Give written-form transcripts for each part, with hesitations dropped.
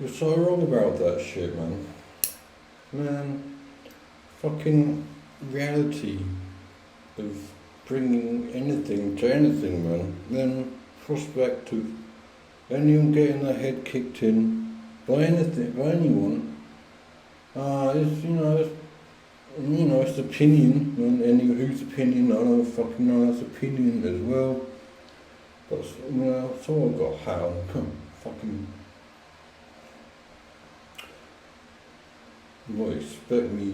You're so wrong about that shit, man. Man, fucking reality of bringing anything to anything, man. Then prospect of anyone getting their head kicked in by anything, by anyone. It's opinion, and any whose opinion, I don't fucking know that's opinion as well. But someone got how fucking. You might expect me,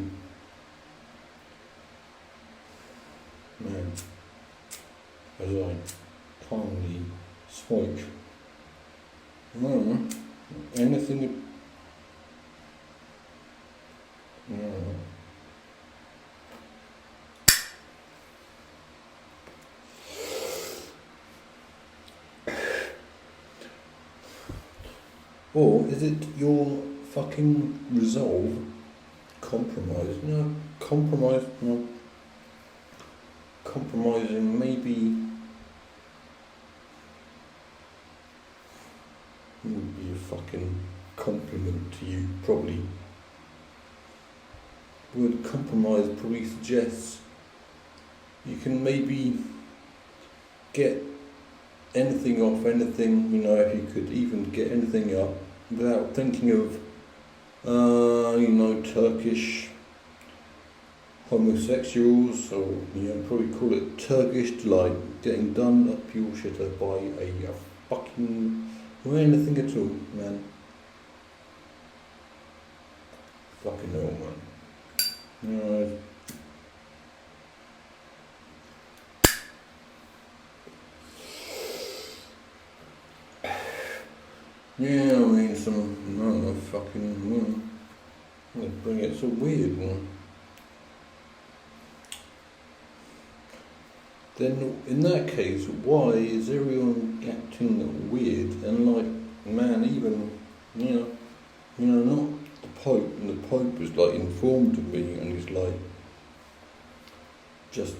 man, as I calmly spoke. Anything. Or is it your fucking resolve? Compromise? No. Compromise? No. Compromising maybe would be a fucking compliment to you, probably. The word compromise probably suggests you can maybe get anything off anything, if you could even get anything up without thinking of, Turkish homosexuals, or, probably call it Turkish delight, getting done up your shitter by a fucking, or anything at all, man. Fucking hell, man. Yeah, bring it, so weird, man. Then, in that case, why is everyone acting weird and like, man, even, not the Pope, and the Pope is like informed of me and he's like, just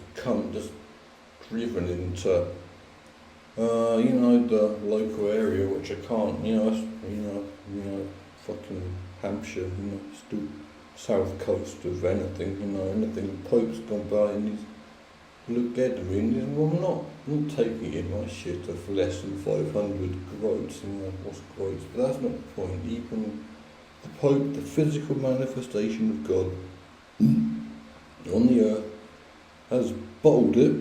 driven into, the local area, which I can't, fucking Hampshire, still south coast of anything, anything. The Pope's gone by and he's looked dead at me and he's, well, I'm not taking in my shit for less than 500 groats, what's groats, but that's not the point. Even the Pope, the physical manifestation of God on the earth, has bottled it,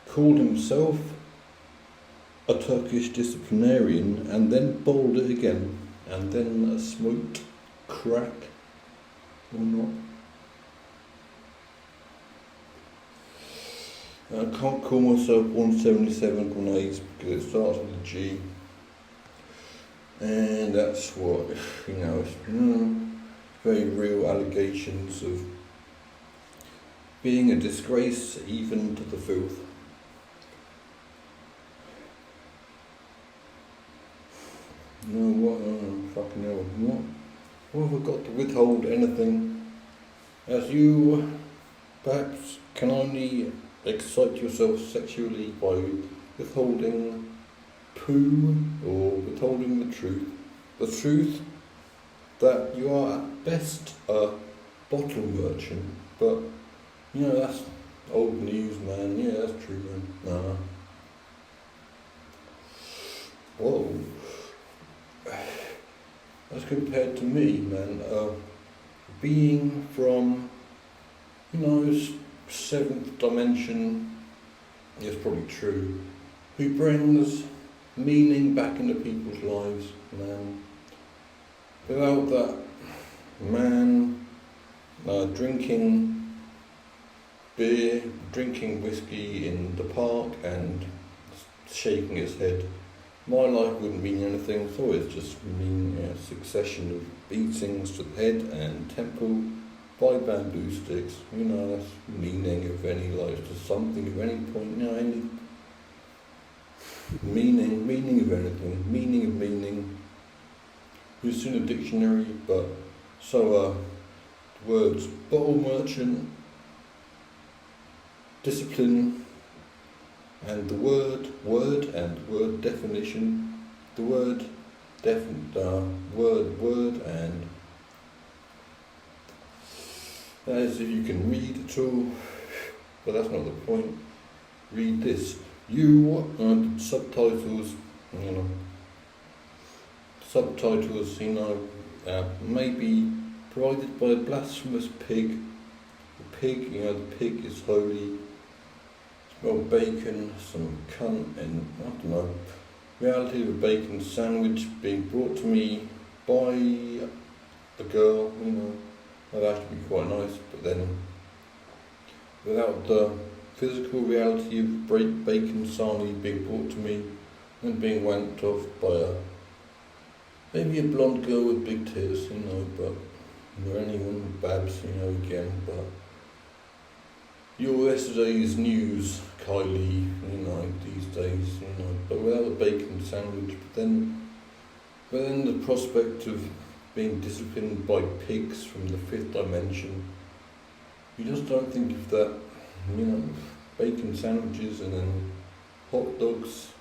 called himself a Turkish disciplinarian, and then bottled it again, and then smoked crack, or not. I can't call myself 177 grenades because it starts with a G, and that's what, it's very real allegations of being a disgrace even to the filth. Fucking hell, what have I got to withhold anything? As you perhaps can only excite yourself sexually by withholding poo or withholding the truth. The truth that you are at best a bottle merchant, but that's old news, man. Yeah, that's true, man. Nah. Whoa. As compared to me, man, being from, seventh dimension, is probably true, who brings meaning back into people's lives, man. Without that, man, drinking beer, drinking whiskey in the park and shaking his head, my life wouldn't mean anything. It's always just mean a succession of beatings to the head and temple by bamboo sticks. That's meaning of any life to something of any point. Any meaning of anything, meaning of meaning. It's in a dictionary, but so words bottle merchant, discipline, and the word and word definition. The word definite word, and as if you can read at all, but that's not the point. Read this. Subtitles, subtitles, maybe provided by a blasphemous pig. The pig, the pig is holy. Smell bacon, some cunt, and I don't know. Reality of a bacon sandwich being brought to me by a girl, that'd actually be quite nice, but then without the physical reality of bacon sarnie being brought to me and being wanked off by maybe a blonde girl with big tits, but or anyone babs, again, but your yesterday's news, Kylie, these days, but without a bacon sandwich, but then the prospect of being disciplined by pigs from the fifth dimension, you just don't think of that, bacon sandwiches and then hot dogs,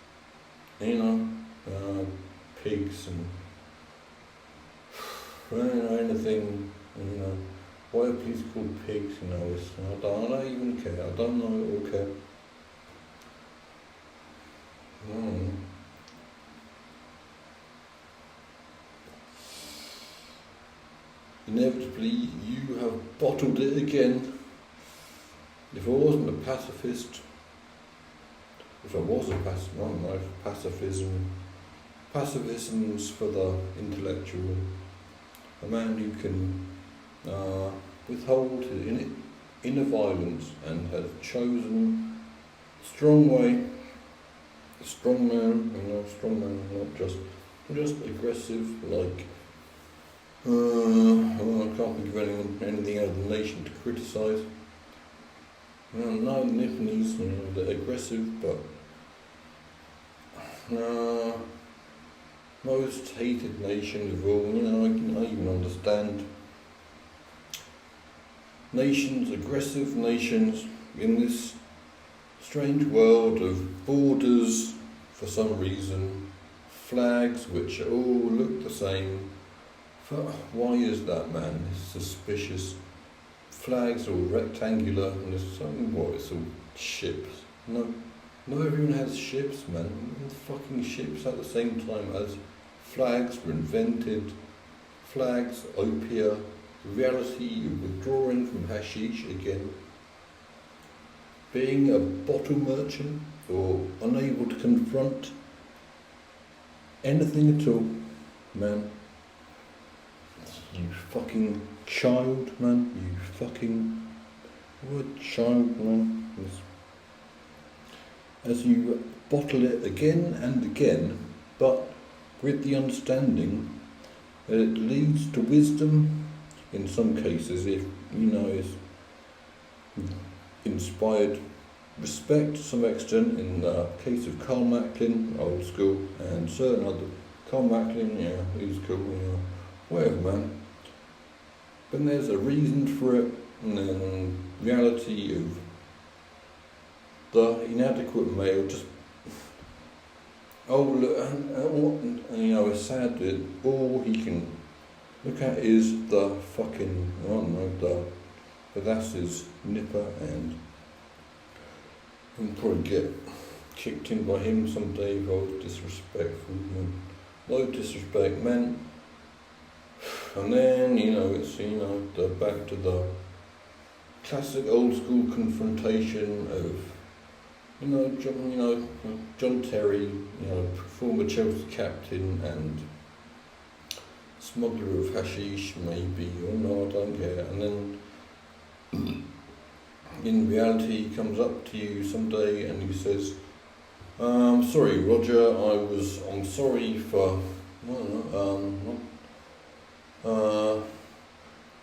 pigs and anything, why are police called pigs, I don't even care, I don't know or care. Inevitably, you have bottled it again. If I wasn't a pacifist, if I was a pacifism's for the intellectual, a man who can withhold his inner violence and has chosen a strong way, a strong man, not just aggressive, like, I can't think of anything out of the nation to criticise. No, Nipponese, they're aggressive, but most hated nation of all, I even understand. Nations, aggressive nations, in this strange world of borders, for some reason, flags which all look the same. Why is that, man? It's suspicious. Flags are all rectangular, and there's something, it's all ships. No, not everyone has ships, man. Fucking ships at the same time as flags were invented. Flags, opium, reality of withdrawing from hashish again. Being a bottle merchant or unable to confront anything at all, man. You fucking child, man. You fucking child, man. As you bottle it again and again, but with the understanding that it leads to wisdom in some cases, if is inspired respect to some extent. In the case of Carl Macklin, old school, and certain other Carl Macklin, he's cool, whatever, man. But there's a reason for it, and then reality of the inadequate male just it's sad that all he can look at is the fucking but that's his nipper, and he'll probably get kicked in by him someday if I was disrespectful, man. No disrespect, man. And then, it's, back to the classic old school confrontation of, John Terry, former Chelsea captain and smuggler of hashish, maybe, or no, I don't care. And then, in reality, he comes up to you someday and he says, sorry, Roger, I'm sorry for,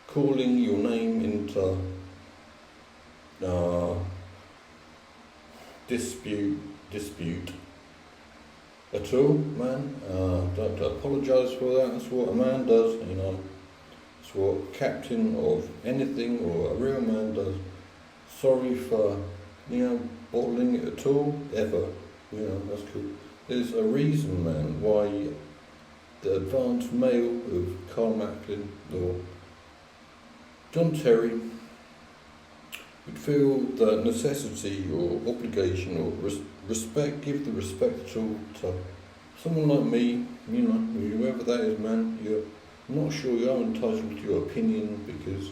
calling your name into dispute at all, man. Don't apologise for that. That's what a man does, It's what a captain of anything or a real man does. Sorry for, bottling it at all, ever. That's cool. There's a reason, man, why the advanced male of Carl Macklin or John Terry would feel the necessity or obligation or respect, give the respect at all to someone like me, whoever that is, man. I'm not sure you're entitled to your opinion, because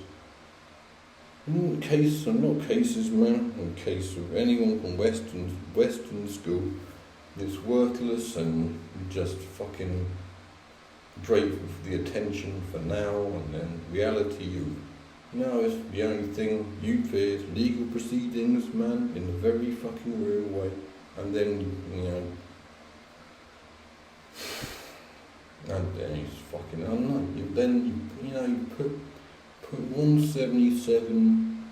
in not cases, man, in case of anyone from Western school, it's worthless and just fucking drape for the attention for now, and then reality of it's the only thing you fear is legal proceedings, man, in a very fucking real way. And then, and then it's fucking unknown. Then you put 177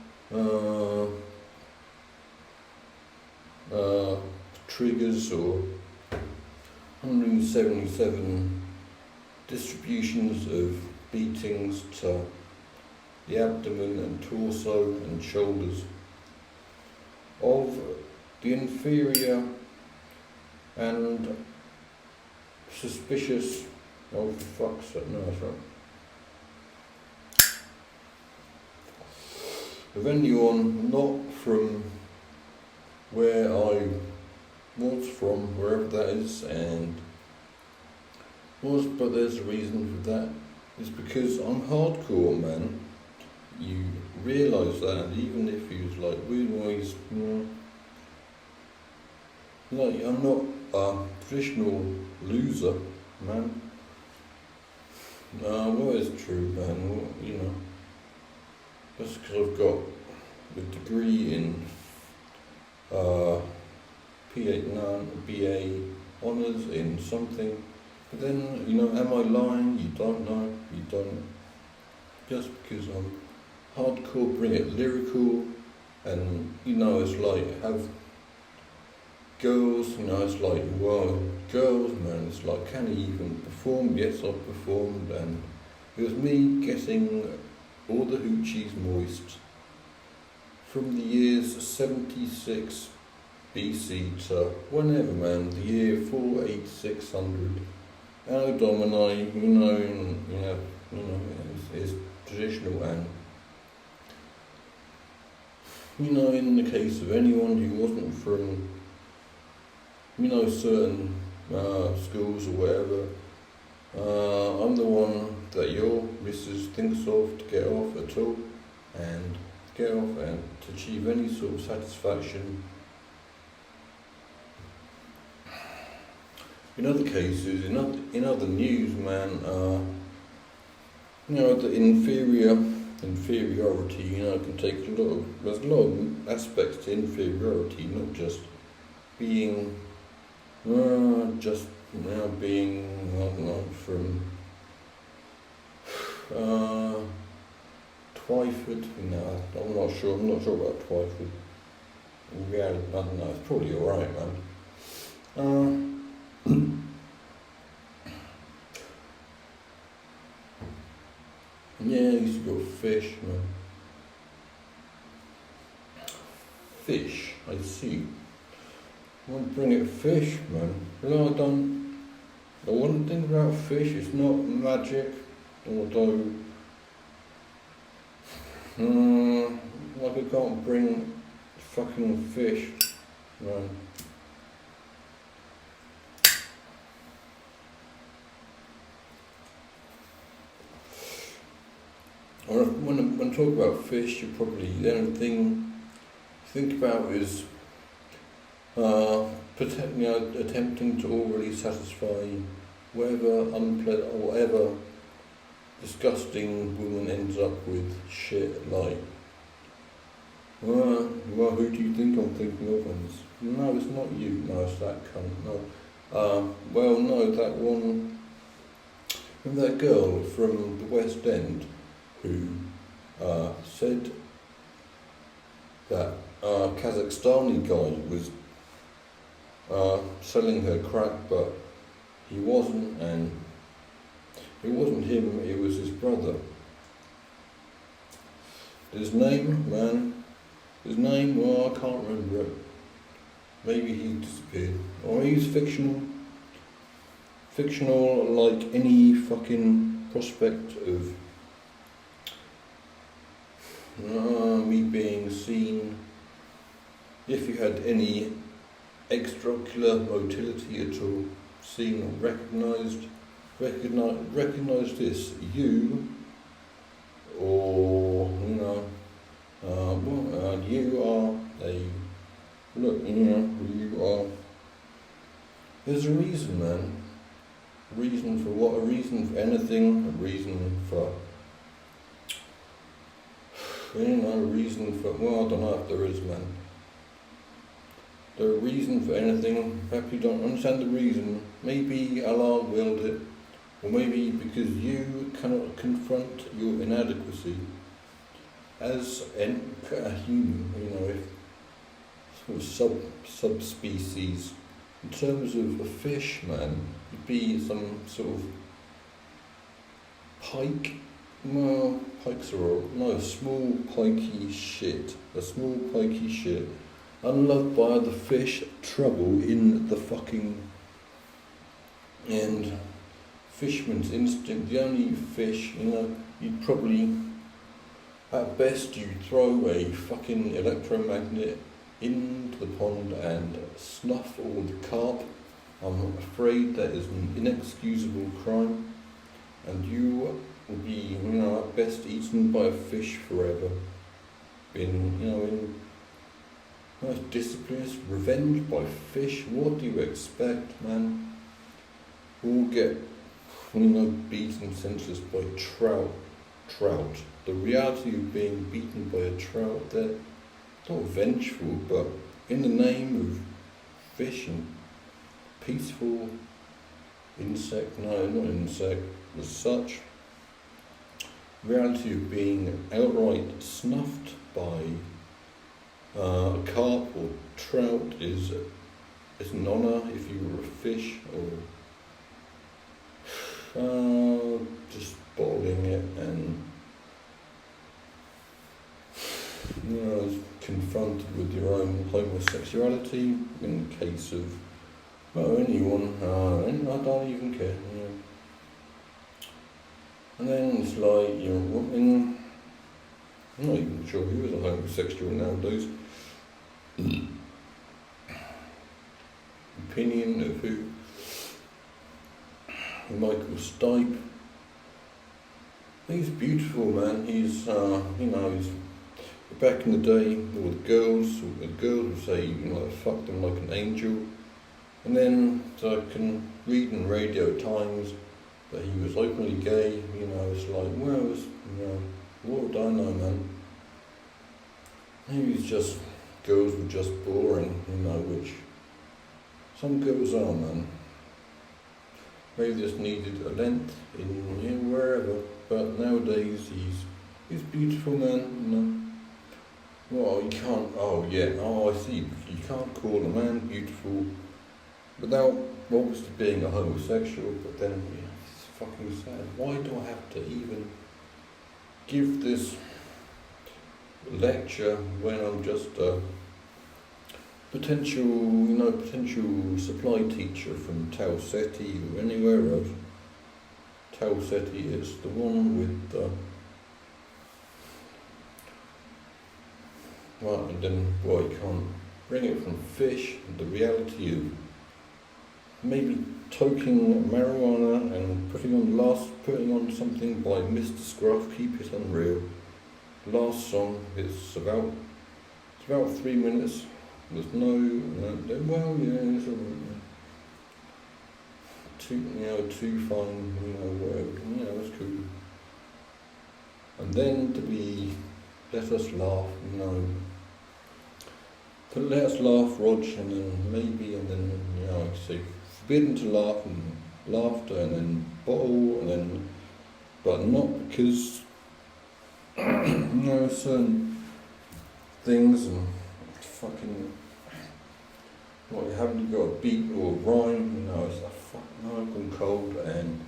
triggers or 177 distributions of beatings to the abdomen and torso and shoulders of the inferior and suspicious, oh for fuck's sake, no, that's right, of anyone not from where I was from, wherever that is, but there's a reason for that. It's because I'm hardcore, man. You realise that, even if he was like weird-wise, like I'm not a traditional loser, man. What is true, man? Just because I've got a degree in BA honours in something, but then, am I lying? You don't know, you don't. Just because I'm hardcore, bring it lyrical, and, it's like, have girls, it's like, well, girls, man, it's like, can he even perform? Yes, I've performed, and it was me getting all the hoochies moist from the years 76 BC to whenever, man, the year 48600. Anno Domini, it's traditional, and in the case of anyone who wasn't from certain schools or whatever, I'm the one that your missus thinks of to get off at all, and get off and to achieve any sort of satisfaction. In other cases, in other news, man, the inferiority, can take there's a lot of aspects to inferiority, not just being, being, I don't know, from, Twyford, I'm not sure about Twyford. In reality, I don't know, it's probably alright, man. Yeah, I used to go fish, man. Fish, I see. I want to bring it fish, man. The one thing about fish, it's not magic, although, like I can't bring fucking fish, man. When I talk about fish, you probably, the only thing you think about is attempting to already satisfy whatever unpleasant or whatever disgusting woman ends up with shit like, well, who do you think I'm thinking of? And no, it's not you. No, it's that cunt. No. Well, no, that one, that girl from the West End who said that Kazakhstani guy was selling her crack, but he wasn't, and it wasn't him, it was his brother. His name, well, I can't remember it. Maybe he disappeared. Or he's fictional. fictional like any fucking prospect of me being seen. If you had any extraocular motility at all, seen or recognised this, you, or, you are a, look, you are, there's a reason, man. A reason for what? A reason for anything, a reason for, a reason for, well, I don't know if there is, man. There's a reason for anything. Perhaps you don't understand the reason. Maybe Allah willed it, or maybe because you cannot confront your inadequacy as a human, if sort of subspecies. In terms of a fish, man, it'd be some sort of pike. No, pikes are all, no, small pikey shit. A small pikey shit. Unloved by the fish, trouble in the fucking, and fisherman's instinct, the only fish, you'd probably, at best you'd throw a fucking electromagnet into the pond and snuff all the carp. I'm afraid that is an inexcusable crime, and you will be, at best eaten by a fish forever. In disciplines, revenge by fish. What do you expect, man? We'll get, beaten senseless by trout. The reality of being beaten by a trout, they're not vengeful, but in the name of fish and peaceful insect, no, not insect, as such, reality of being outright snuffed by a carp or trout is an honour if you were a fish, or just boiling it and confronted with your own homosexuality in the case of anyone, I don't even care, And then it's like you're a woman. I'm not even sure who is a homosexual nowadays. Opinion of who? Michael Stipe. He's beautiful, man. He's, he's back in the day, all the girls would say, I fucked them like an angel. And then, so I can read in Radio Times that he was openly gay. It's like, well, what would I know, man? Maybe it's just, girls were just boring, which some girls are, man. Maybe just needed a length in wherever, but nowadays he's beautiful, man, Well, you can't, I see, you can't call a man beautiful without obviously being a homosexual, but then, it's fucking sad. Why do I have to even give this lecture when I'm just a potential supply teacher from Tau Ceti or anywhere else? Tau Ceti is the one with the and then you can't bring it from fish, the reality of maybe toking marijuana and putting on something by Mr. Scruff, Keep It Unreal. The last song is about 3 minutes. There's it's too fine, whatever, it's cool. And then to be let us laugh, let us laugh, Rog, and then say forbidden to laugh and laughter, and then bottle, and then, but not because certain things and fucking you haven't got a beat or a rhyme, it's like fuck no, I've gone cold and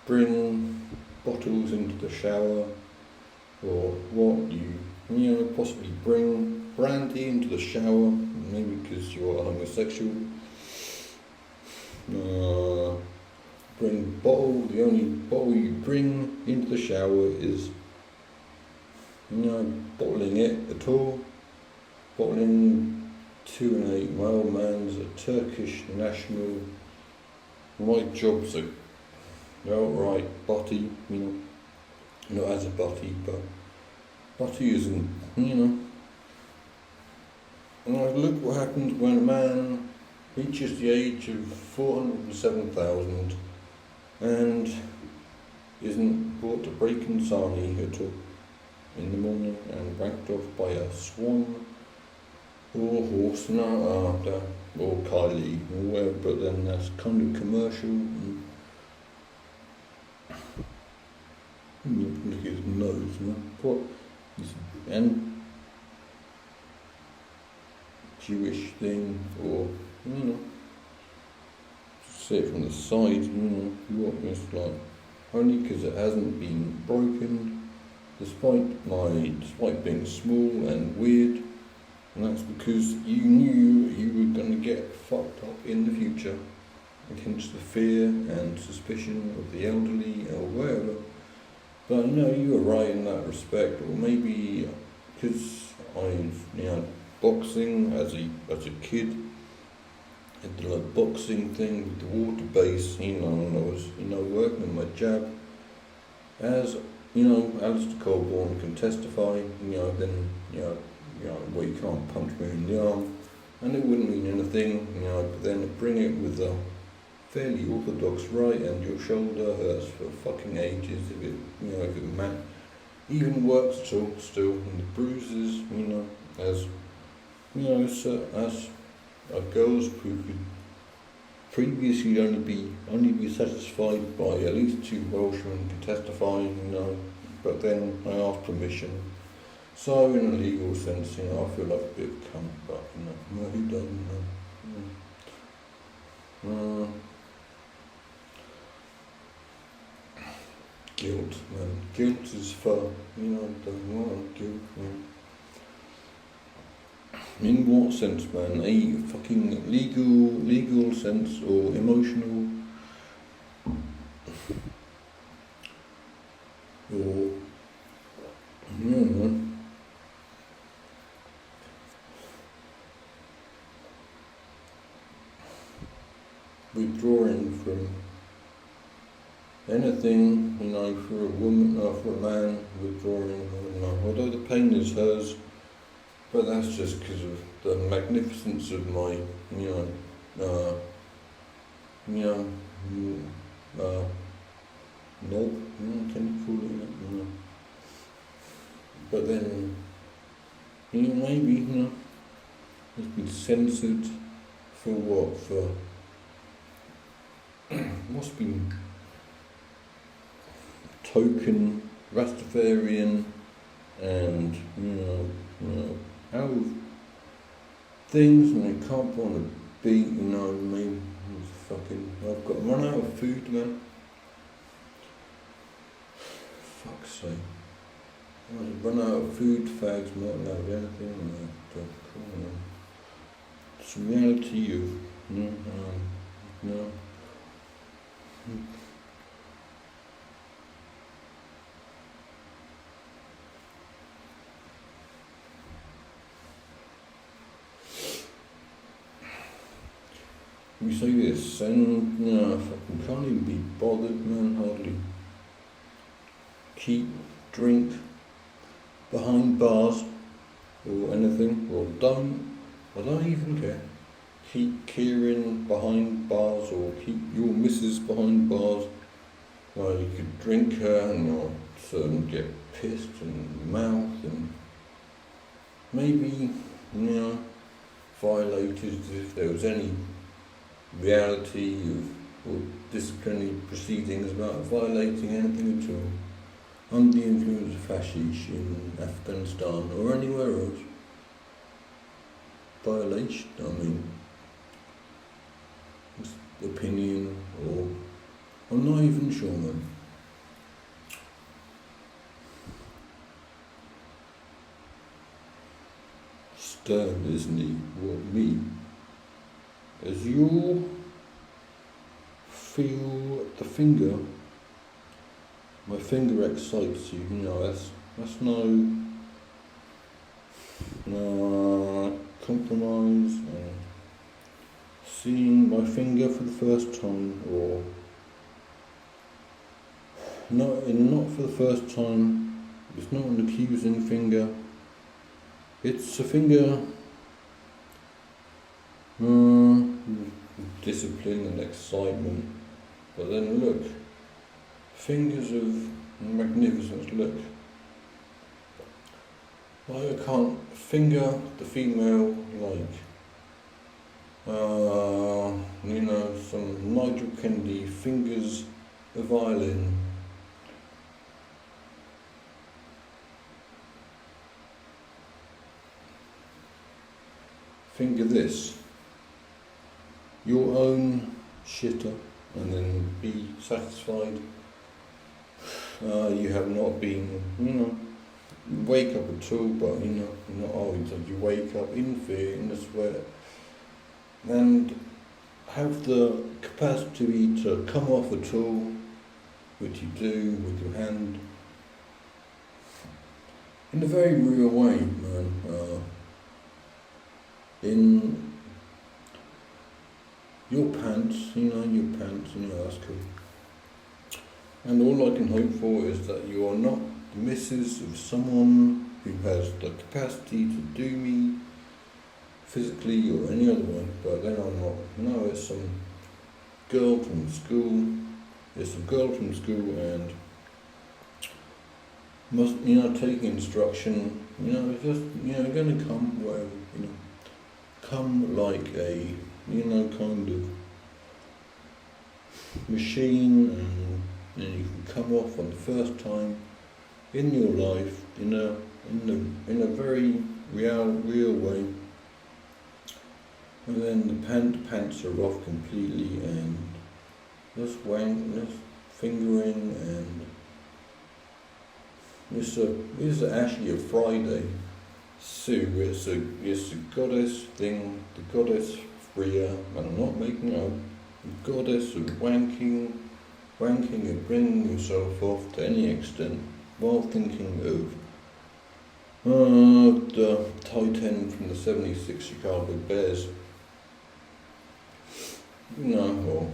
bring bottles into the shower, or what you possibly bring brandy into the shower, maybe because you're homosexual. The only bottle you bring into the shower is, bottling it at all. Bottling 2 and 8 man's a Turkish national. My job's a outright butty, not as a butty, but butty isn't, And look what happens when a man reaches the age of 407,000 and isn't brought to breaking Sani at all in the morning and wanked off by a swan or horse, or Kylie or whatever, but then that's kind of commercial. Look at his nose, and Jewish thing, or see it from the side, what it's like. Only because it hasn't been broken, despite being small and weird, and that's because you knew you were going to get fucked up in the future, against the fear and suspicion of the elderly or whatever. But you were right in that respect, or maybe because I boxing as a kid. I did a boxing thing with the water base, and I was, working on my jab. As, Alistair Colborne can testify, then, you can't punch me in the arm, and it wouldn't mean anything, but then bring it with a fairly orthodox right, and your shoulder hurts for fucking ages if it even works at all still, and the bruises, as a girls who could previously only be satisfied by at least 2 Welshmen to testify, but then I asked permission. So in a legal sense, I feel like a bit of a cunt, but who doesn't guilt, man. Guilt is for, guilt, In what sense, man? A fucking legal sense, or emotional, or withdrawing from anything, for a woman or for a man, withdrawing, although the pain is hers. But that's just because of the magnificence of my, knob, can you call it that? But then, maybe, it's been censored for what? For what's been token Rastafarian, and, how things, and I can't put on a beat, maybe I've got run out of food, man. Fuck's sake. I've run out of food, fags, not allowed anything, it's the reality of, We say this, and fucking can't even be bothered, man, hardly. Drink behind bars or anything, or I don't even care. Keep Kieran behind bars, or keep your missus behind bars. You could drink her and get pissed and mouth, and maybe, violated if there was any reality or disciplinary proceedings about violating anything at all, under the influence of hashish in Afghanistan or anywhere else. Violation, opinion, or I'm not even sure, man. stern, isn't he? What, me? As you feel the finger, my finger excites you, that's no compromise. Seeing my finger for the first time, or not for the first time. It's not an accusing finger. It's a finger, discipline and excitement. But then look, fingers of magnificence. Look, I can't finger the female like, some Nigel Kennedy fingers a violin. Finger this, your own shitter, and then be satisfied. You have not been, wake up at all, but not always. You wake up in fear, in the sweat, and have the capacity to come off at all, which you do with your hand, in a very real way, man. In your pants, that's cool. And all I can hope for is that you are not the missus of someone who has the capacity to do me physically or any other way, but then I'm not. No, it's some girl from school. It's a girl from school and must, take instruction, it's just, gonna come, whatever, come like a, kind of machine, and you can come off on the first time in your life in a very real way, and then the pants are off completely, and just fingering, and this is actually a Friday. Sue, it's a goddess thing, the goddess Freya, and I'm not making up, the goddess of wanking and bringing yourself off to any extent, while thinking of the tight end from the 76 Chicago Bears, or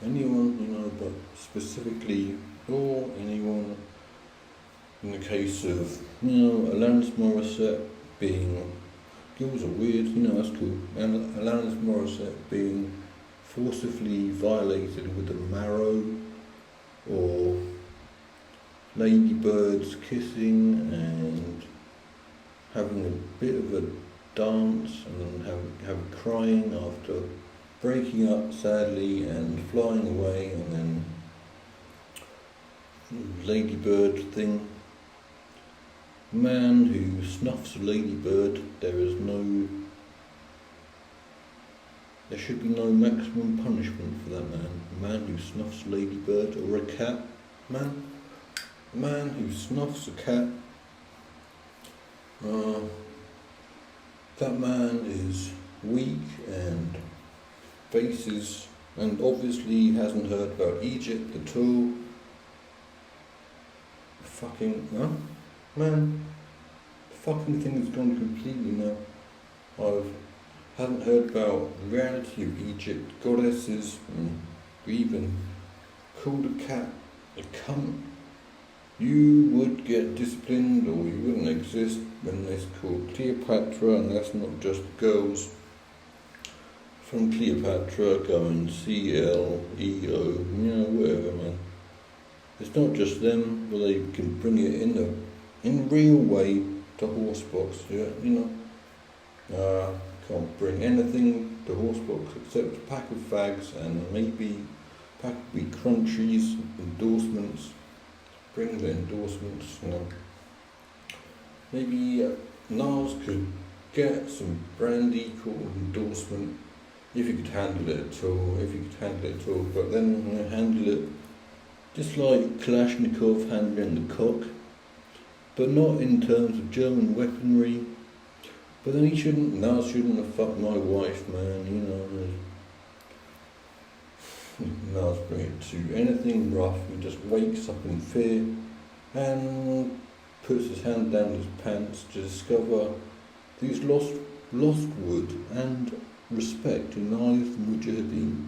anyone, but specifically, or anyone. In the case of, Alanis Morissette being, girls are weird, that's cool, and Alanis Morissette being forcibly violated with a marrow, or ladybirds kissing and having a bit of a dance, and then have crying after breaking up sadly and flying away, and then ladybird thing. Man who snuffs a ladybird, there should be no maximum punishment for that man. A man who snuffs a ladybird, or a cat, a man who snuffs a cat, that man is weak and faces, and obviously hasn't heard about Egypt at all. Man, the fucking thing has gone completely now. I haven't heard about the reality of Egypt, goddesses, and we even called a cat a cunt. You would get disciplined, or you wouldn't exist when it's called Cleopatra, and that's not just girls from Cleopatra going CLEO, whatever, man. It's not just them, but they can bring it in a real way to Horsebox, can't bring anything to Horsebox except a pack of fags and maybe a pack of wee crunchies, endorsements. Bring the endorsements, Maybe Niles could get some brandy called endorsement, if you could handle it at all, but then handle it just like Kalashnikov handling the cock. but not in terms of German weaponry. But then he shouldn't have fucked my wife, man, you know. Now's bring it to anything rough. He just wakes up in fear and puts his hand down his pants to discover these lost wood and respect in the eyes of Mujahideen.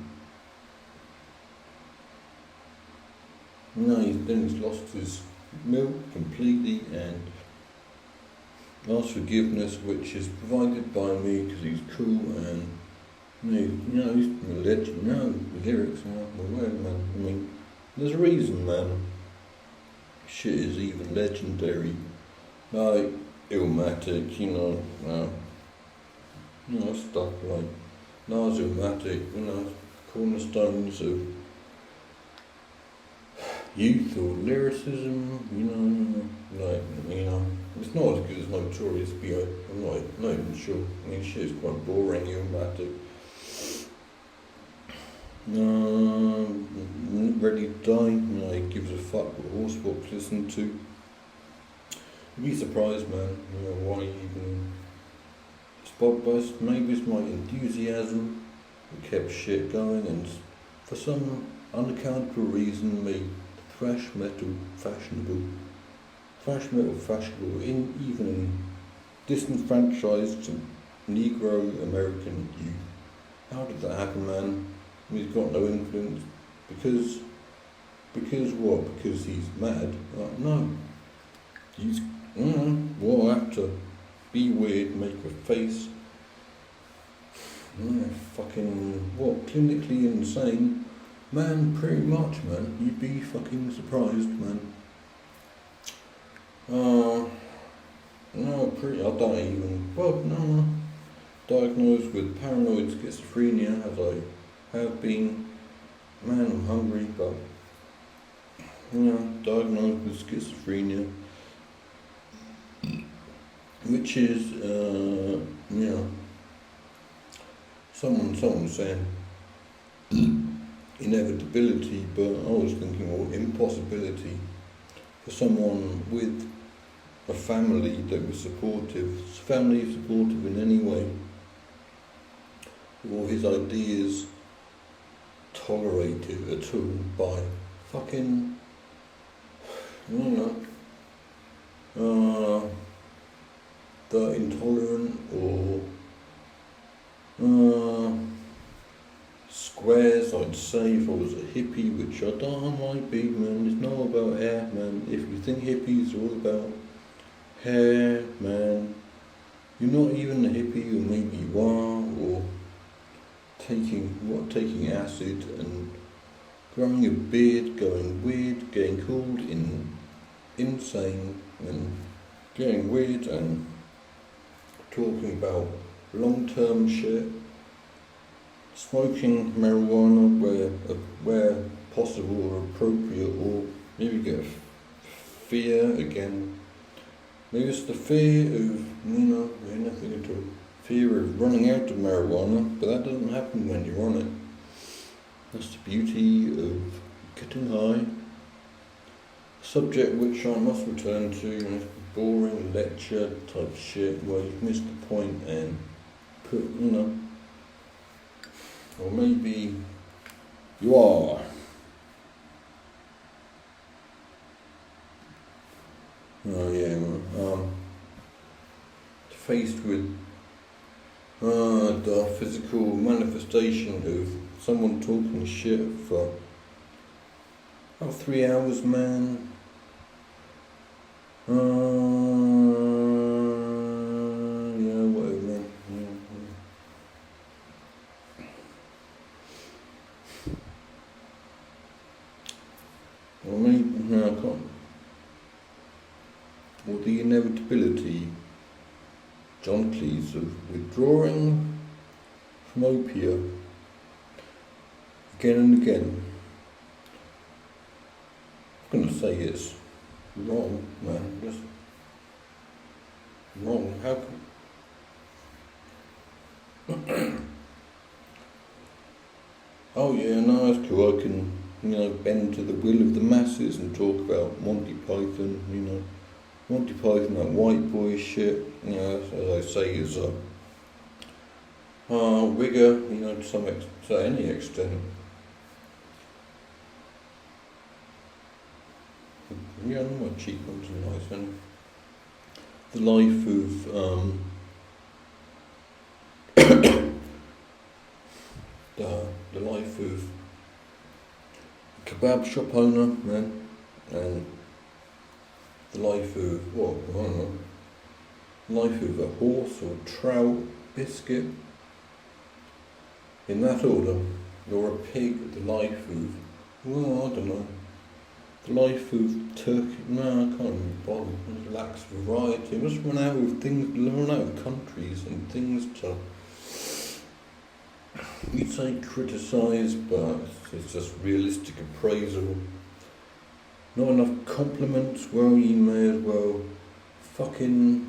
No, he's lost his milk completely and asked forgiveness, which is provided by me because he's cool and you know, he's a legend. You know, the lyrics are well, man. I mean, there's a reason, man. Shit is even legendary. Like Illmatic, you know, stuff like Nas Illmatic, you know, cornerstones of youth or lyricism, you know, it's not as good as Notorious B.I. I'm not even sure. I mean, shit is quite boring, Illmatic. Ready to Die, you know, he gives a fuck what Horsebox listen to. You'd be surprised, man, you know, why even spot bust. Maybe it's my enthusiasm that kept shit going, and for some unaccountable reason made thrash metal fashionable, even in disenfranchised Negro American youth. How did that happen, man? He's got no influence because what? Because he's mad? No. He's we'll have to be weird, make a face. Fucking what? Clinically insane, man. Pretty much, man. You'd be fucking surprised, man. I don't even. Well, no. Diagnosed with paranoid schizophrenia, as I have been. Man, I'm hungry, but diagnosed with schizophrenia, which is someone saying inevitability, but I was thinking more impossibility for someone with a family that was supportive in any way, or his ideas tolerated at all by fucking, the intolerant or squares, I'd say, if I was a hippie, which I might be, man. It's not about hair, man. If you think hippies are all about hair, man, you're not even a hippie, or maybe you are, or taking acid and growing a beard, going weird, getting called insane, and getting weird and talking about long-term shit, smoking marijuana where possible or appropriate, or maybe get fear again. Maybe it's the fear of, anything at all. Fear of running out of marijuana, but that doesn't happen when you're on it. That's the beauty of getting high. A subject which I must return to, boring lecture type shit where you've missed the point and put, or maybe you are. Oh yeah, faced with the physical manifestation of someone talking shit for about 3 hours, man. Whatever, man. Or maybe, I can't. Or the inevitability, John Cleese, of withdrawing from opium again and again. I'm going to say it's wrong, man, just wrong. How can... Oh yeah, no, that's cool. I can, bend to the will of the masses and talk about Monty Python, Monty Python, that white boy shit, you know, as I say, is a rigor, you know, to any extent. Yeah, my cheekbones are nice, and the life of the life of a kebab shop owner, man, and the life of what, I don't know, life of a horse or trout biscuit. In that order, you're a pig, the life of, well, I don't know, the life of Turkey, no, I can't even bother, it lacks variety, it must run out of things, run out of countries and things to, you'd say criticise, but it's just realistic appraisal. Not enough compliments, well, you may as well fucking,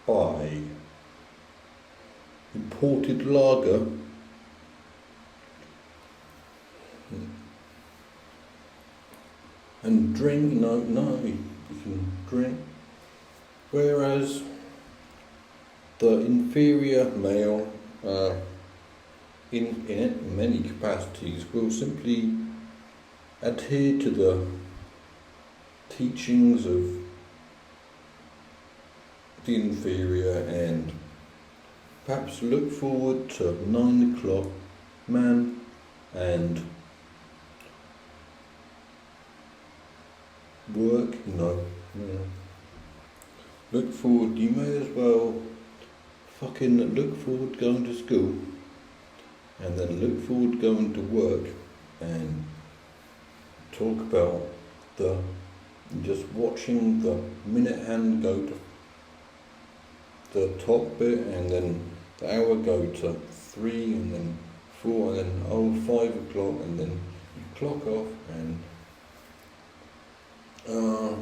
buy imported lager and drink, no, you can drink, whereas the inferior male in many capacities will simply adhere to the teachings of the inferior and perhaps look forward to 9 o'clock, man, and work, you know. Look forward, you may as well fucking look forward going to school and then look forward going to work and talk about just watching the minute hand go to the top bit and then the hour go to 3 and then 4 and then 5 o'clock and then you clock off and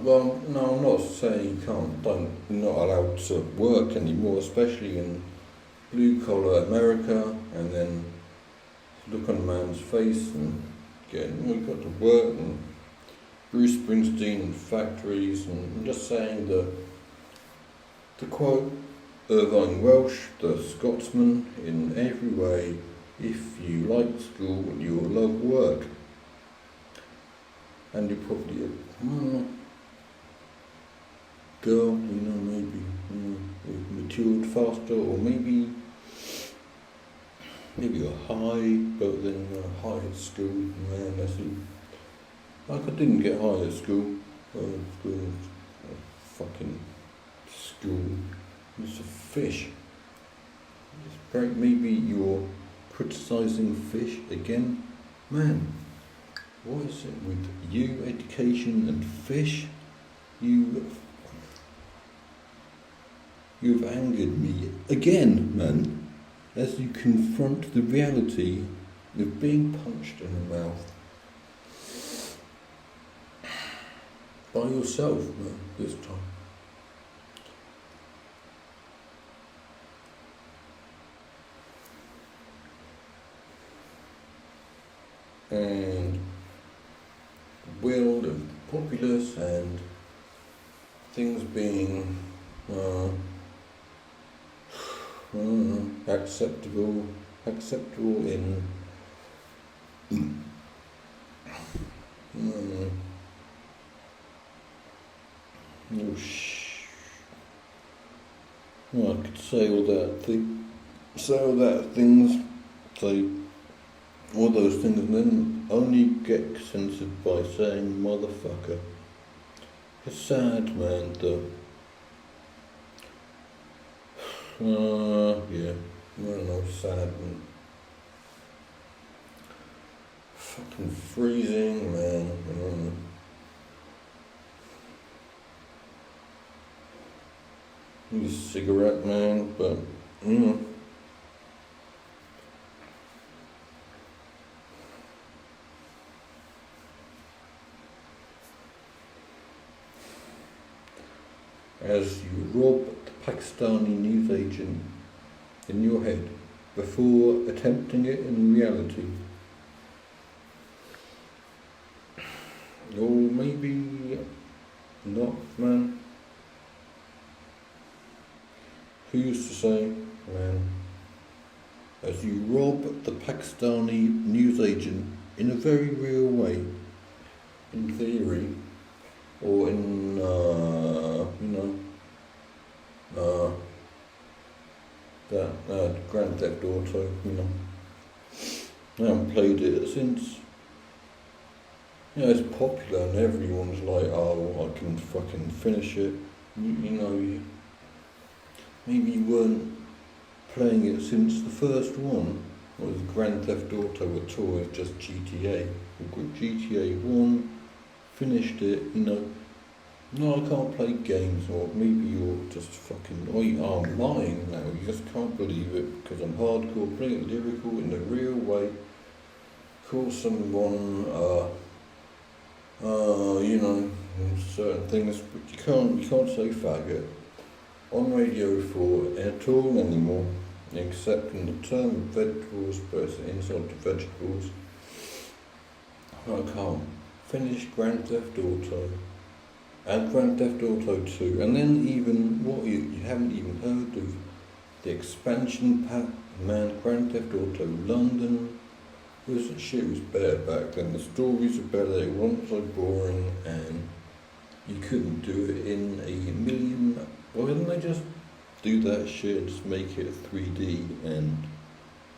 well, no, I'm not saying you're not allowed to work anymore, especially in blue collar America, and then look on a man's face and we've got to work, and Bruce Springsteen and factories, and I'm just saying that to quote Irvine Welsh, the Scotsman, in every way, if you like school, you'll love work. And you're probably a girl, you know, maybe you've matured faster, or maybe you're high, but then you're high at school, man, that's it. Like I didn't get high at school, fucking school, it's a fish. Maybe you're criticising fish again, man. What is it with you, education and fish? You've angered me again, man, as you confront the reality of being punched in the mouth by yourself, man, this time. And will and populace and things being acceptable in I could say all those things and then only get censored by saying motherfucker. It's sad, man, though. Yeah, I don't know, sad and fucking freezing, man. Need a cigarette, man, but as you rob the Pakistani news agent in your head before attempting it in reality. Or maybe not, man. Who used to say, man, as you rob the Pakistani newsagent in a very real way, in theory, or in, that Grand Theft Auto, I haven't played it since. It's popular and everyone's like, oh, I can fucking finish it. Maybe you weren't playing it since the first one, or was Grand Theft Auto at all, it's just GTA. We've got GTA 1, finished it, no, I can't play games, or maybe you're just fucking, I'm lying now, you just can't believe it, because I'm hardcore, playing it lyrical in a real way, call someone, certain things, but you can't say faggot on Radio 4 at all anymore, except in the term of vegetables, but it's insult to vegetables. I can't finish Grand Theft Auto and Grand Theft Auto 2, and then even you haven't even heard of the expansion pack, man. Grand Theft Auto London was better back then. The stories were better, it wasn't so boring, and you couldn't do it in a million. Why didn't they just do that shit, just make it 3D and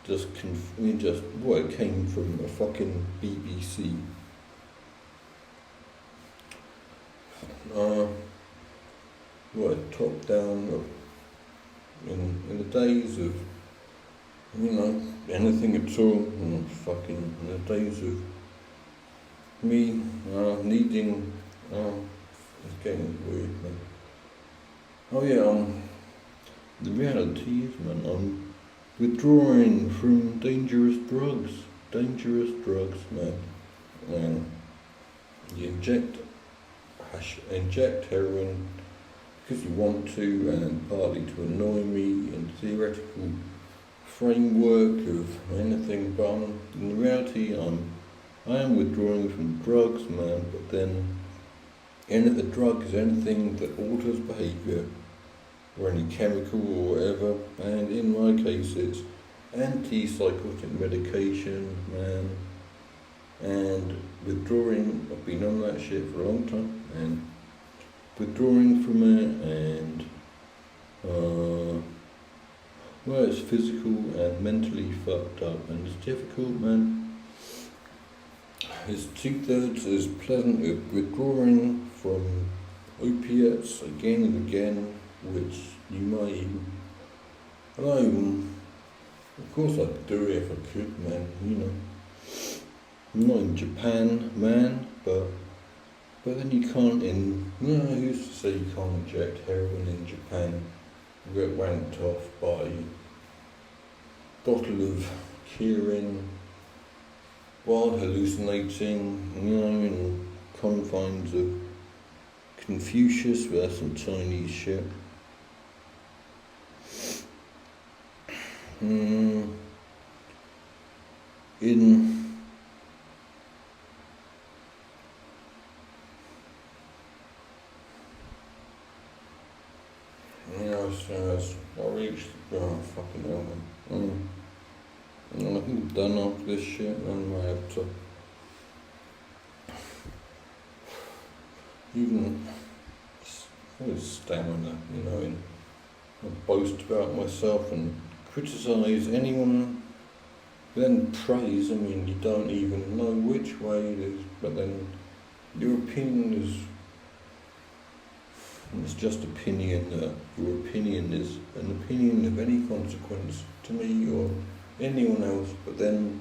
it came from a fucking BBC. Top down in the days of, anything at all, in the days of me needing, it's getting weird, man. The reality is, man, I'm withdrawing from dangerous drugs, man. And you inject heroin because you want to, and partly to annoy me, in theoretical framework of anything, but in reality, I am withdrawing from drugs, man. But then, the drug is anything that alters behaviour, or any chemical or whatever, and in my case it's antipsychotic medication, man, and withdrawing. I've been on that shit for a long time, and withdrawing from it, and it's physical and mentally fucked up, and it's difficult, man. It's 2/3 as pleasant as withdrawing from opiates again and again, which you might even, of course I'd do it if I could, man, I'm not in Japan, man, but then you can't who used to say you can't inject heroin in Japan? You get wanked off by a bottle of Kirin while hallucinating, in confines of Confucius, but that's some Chinese shit. I reached, fucking hell, man. I think I'm done after this shit, and I have to even stamina, and I boast about myself and criticise anyone, then praise. You don't even know which way it is, but then your opinion is, it's just opinion. Your opinion is an opinion of any consequence to me or anyone else, but then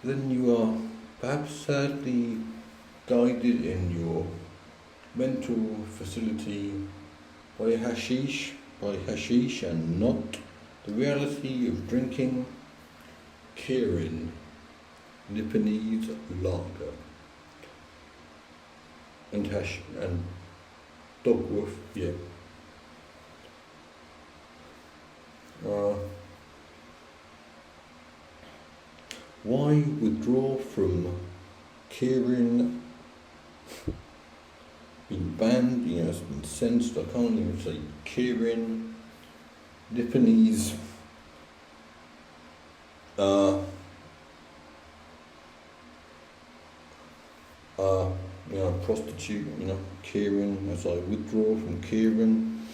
you are perhaps sadly guided in your mental facility by hashish and not the reality of drinking Kirin, Nipponese lager, and Dogwoof, yeah. Why withdraw from Kirin been banned, it's been censored. I can't even say Kieran, Nipponese, prostitute, Kieran, as I withdraw from Kieran,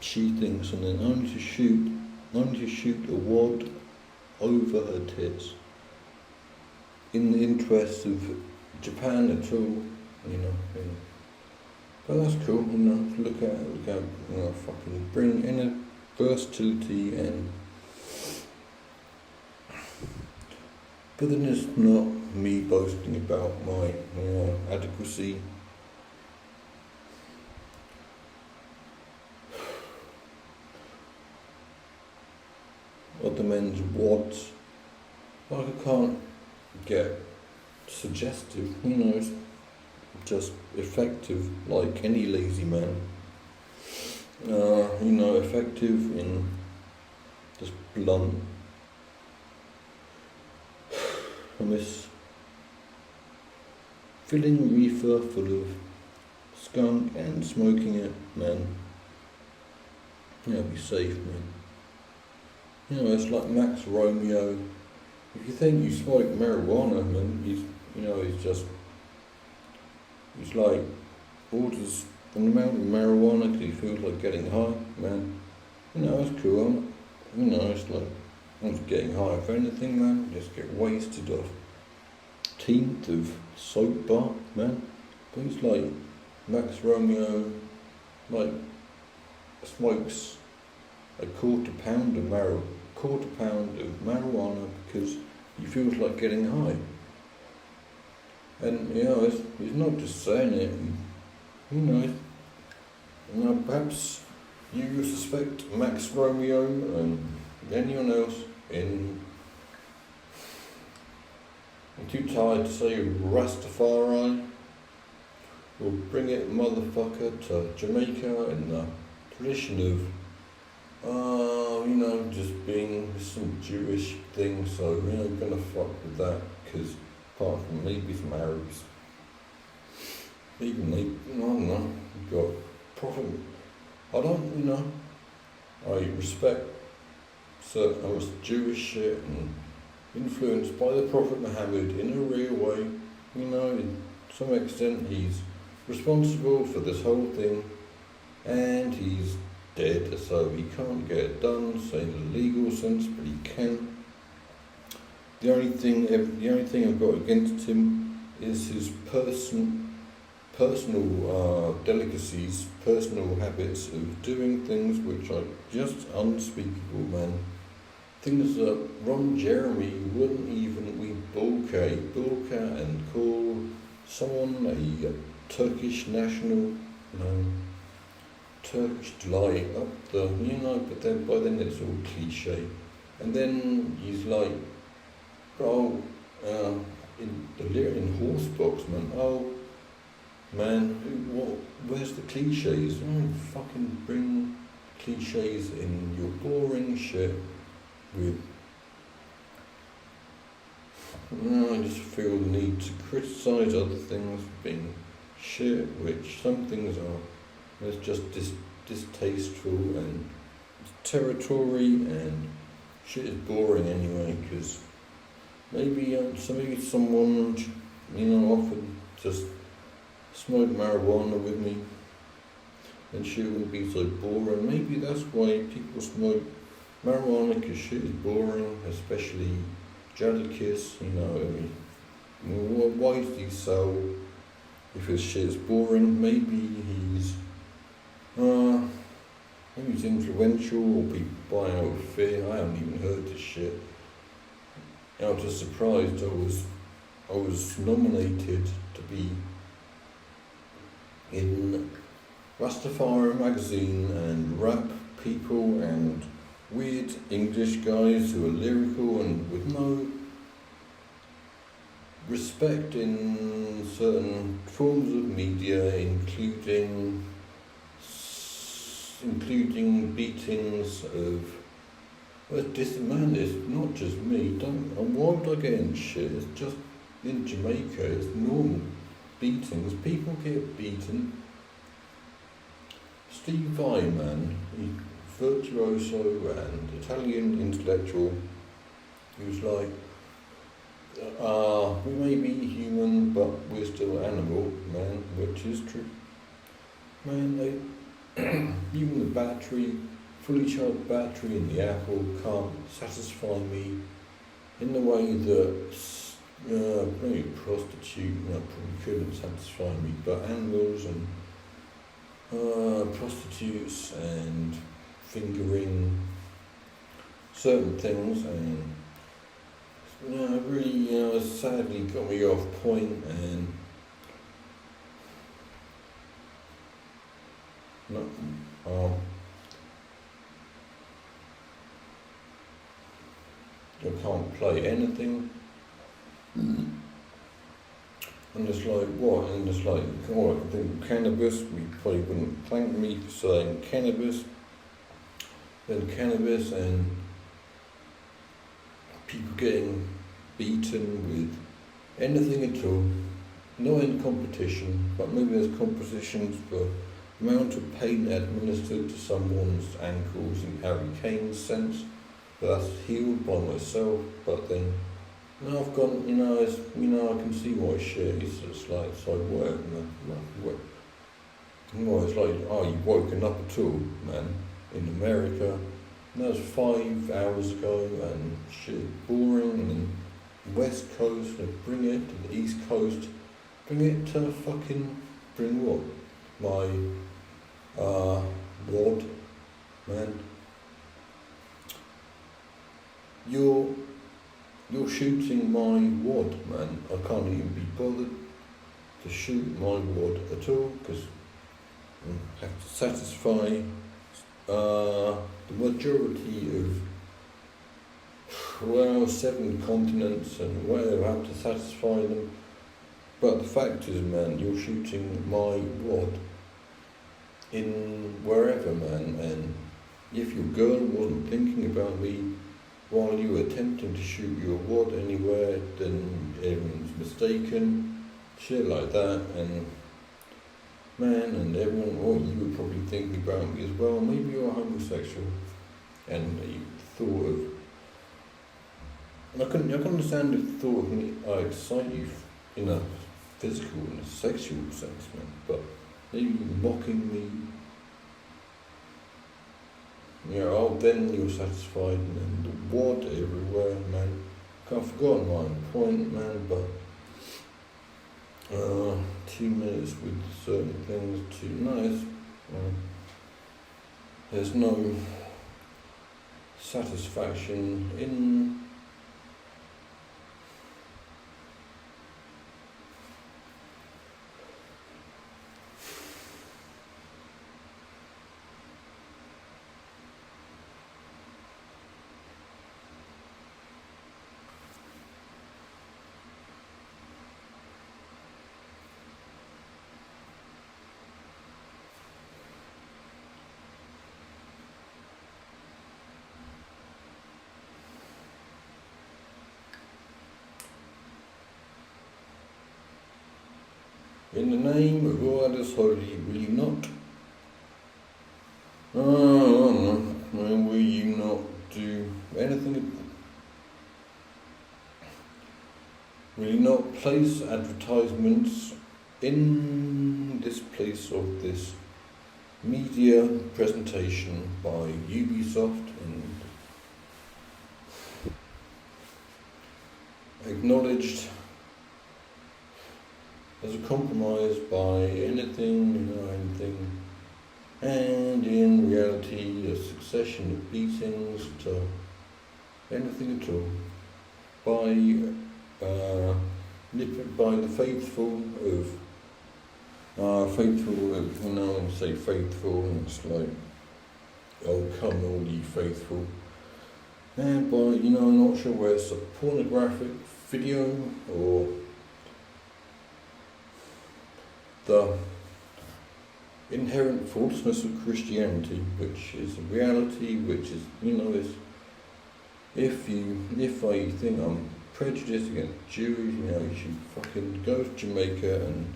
she thinks, and then only to shoot a wad over her tits in the interest of Japan at all, But that's cool, look at, fucking bring inner versatility and. But then it's not me boasting about my, adequacy. Other men's wads. Like I can't get suggestive, it's just effective like any lazy man. Effective in just blunt. And this filling reefer full of skunk and smoking it, man. Be safe, man. It's like Max Romeo. If you think you smoke marijuana, man, he's like orders an amount of marijuana because he feels like getting high, man. It's cool. It's like I'm not getting high. If anything, man, just get wasted off teeth of soap bar, man. But he's like Max Romeo, like smokes a quarter pound of marijuana because he feels like getting high. And he's not just saying it. Perhaps you suspect Max Romeo and anyone else I'm too tired to say Rastafari. We'll bring it, motherfucker, to Jamaica in the tradition of just being some Jewish thing, so we're gonna fuck with that, because apart from maybe some Arabs, even they, I don't know, got prophet. I respect certain Jewish shit and influenced by the Prophet Muhammad in a real way, in some extent he's responsible for this whole thing, and he's dead, so he can't get it done, so in a legal sense, but he can. The only thing I've got against him is his personal delicacies, personal habits of doing things which are just unspeakable, man. Things that Ron Jeremy wouldn't even read Bulka and call someone a Turkish national, Turkish delight up the, but then by then it's all cliche. And then he's like, in Horsebox, man, where's the cliches? Don't fucking bring cliches in your boring shit with. I just feel the need to criticise other things being shit, which some things are. It's just distasteful and territory, and shit is boring anyway, because maybe someone, offered just smoke marijuana with me, and shit wouldn't be so boring. Maybe that's why people smoke marijuana, because shit is boring, especially Jadakiss, why does he sell if his shit is boring? Maybe he's influential, or people buying out of fear. I haven't even heard this shit. I was just surprised I was nominated to be in Rastafari magazine, and rap people and weird English guys who are lyrical and with no respect in certain forms of media, including beatings of. Well, this man is not just me. Why would I get in shit? It's just in Jamaica it's normal beatings. People get beaten. Steve Vai, man, he virtuoso and Italian intellectual. He was like, we may be human, but we're still animal, man, which is true. Man, even the battery, fully charged battery in the Apple can't satisfy me in the way that maybe a prostitute probably couldn't satisfy me, but animals and prostitutes and fingering certain things and really sadly got me off point and I can't play anything. And it's like, what? And it's like, I think cannabis, we probably wouldn't thank me for saying cannabis. Then cannabis and people getting beaten with anything at all. Not in competition, but maybe there's competitions for amount of pain administered to someone's ankles in Harry Kane's sense. But that's healed by myself, but then I've gone, I can see why shit is it's like work. It's like, you've woken up at all, man, in America. And that was 5 hours ago, and shit, boring, and West Coast, and bring it to the East Coast, bring it to bring what? My, wad, man. You're shooting my wad, man. I can't even be bothered to shoot my wad at all, because I have to satisfy the majority of 7 continents and whatever. I have to satisfy them. But the fact is, man, you're shooting my wad in wherever, man, and if your girl wasn't thinking about me while you were attempting to shoot your wad anywhere, then everyone's mistaken, shit like that, and man, and everyone, you were probably thinking about me as well. Maybe you're homosexual, and you thought of, and I can understand if the thought of me, I excite you in a physical and a sexual sense, man, but maybe mocking me, then you're satisfied, and then the wad everywhere, man. I've forgotten my point, man, but 2 minutes with certain things too nice. There's no satisfaction in in the name of all that is holy, will you not? Will you not do anything? Will you not place advertisements in this place of this media presentation by Ubisoft and acknowledged as a compromise by anything, and in reality a succession of beatings to anything at all by the faithful of say faithful, and it's like, oh come all ye faithful, and by I'm not sure whether it's a pornographic video or the inherent falseness of Christianity, which is a reality, which is, is if I think I'm prejudice against Jews, you should fucking go to Jamaica and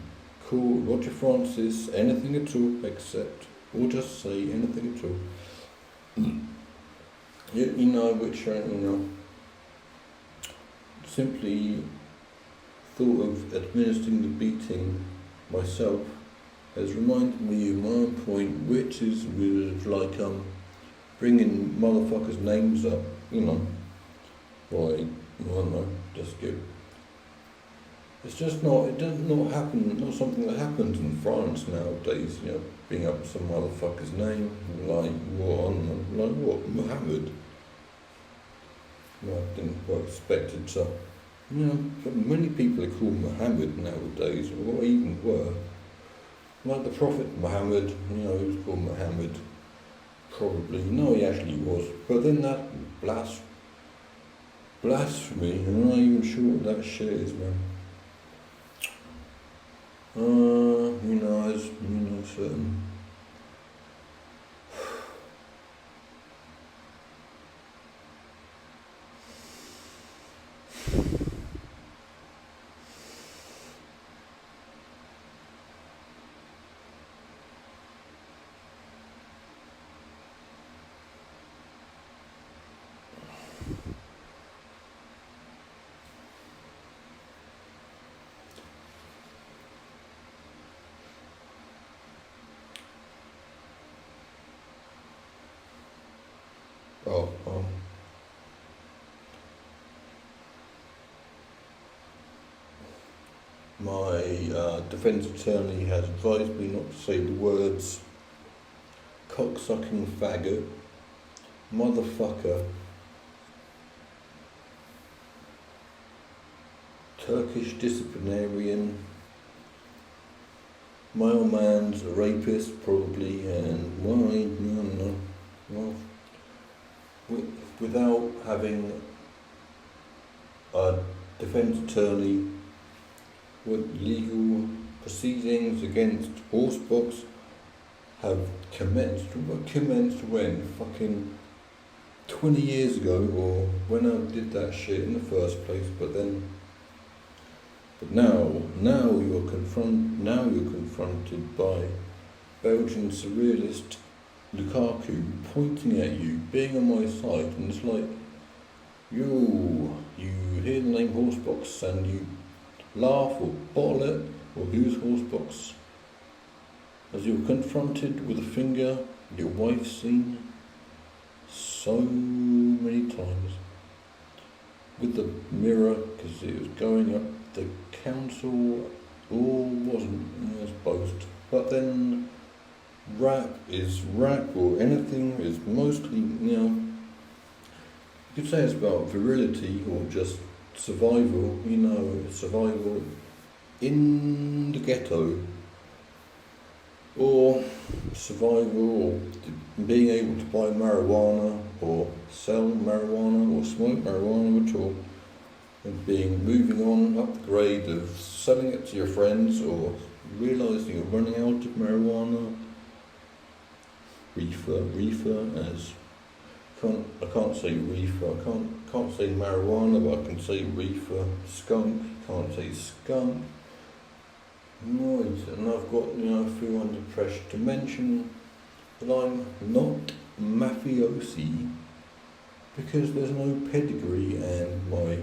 call Roger Francis anything at all except, or just say anything at all. Which, simply thought of administering the beating myself has reminded me of my own point, which is with bringing motherfuckers' names up, just give. It's just not, it does not happen, not something that happens in France nowadays, bring up some motherfucker's name, like what, Muhammad? I didn't quite expect it to, but many people are called Muhammad nowadays, or even were. Like the Prophet Muhammad, he was called Muhammad, probably, no he actually was, but then that blasphemy, I'm not even sure what that shit is, man. Certain. My defence attorney has advised me not to say the words cocksucking faggot, motherfucker, Turkish disciplinarian, my old man's a rapist probably, and without having a defence attorney with legal proceedings against Horsebox have commenced when? Fucking 20 years ago, or when I did that shit in the first place, but now you're confronted by Belgian surrealist Lukaku pointing at you, being on my side, and it's like, you hear the name Horsebox and you laugh or bottle it, or who's Horsebox? As you're confronted with a finger your wife's seen so many times, with the mirror, because it was going up the council, or wasn't, as boast. But then rap, or anything is mostly, you could say it's about virility or just survival, survival in the ghetto, or survival, or being able to buy marijuana, or sell marijuana, or smoke marijuana at all, and moving on up the grade of selling it to your friends, or realising you're running out of marijuana, reefer as I can't say reefer, I can't say marijuana, but I can say reefer. Skunk, can't say skunk. Noise, and I've got, I feel under pressure to mention that I'm not mafiosi, because there's no pedigree, and my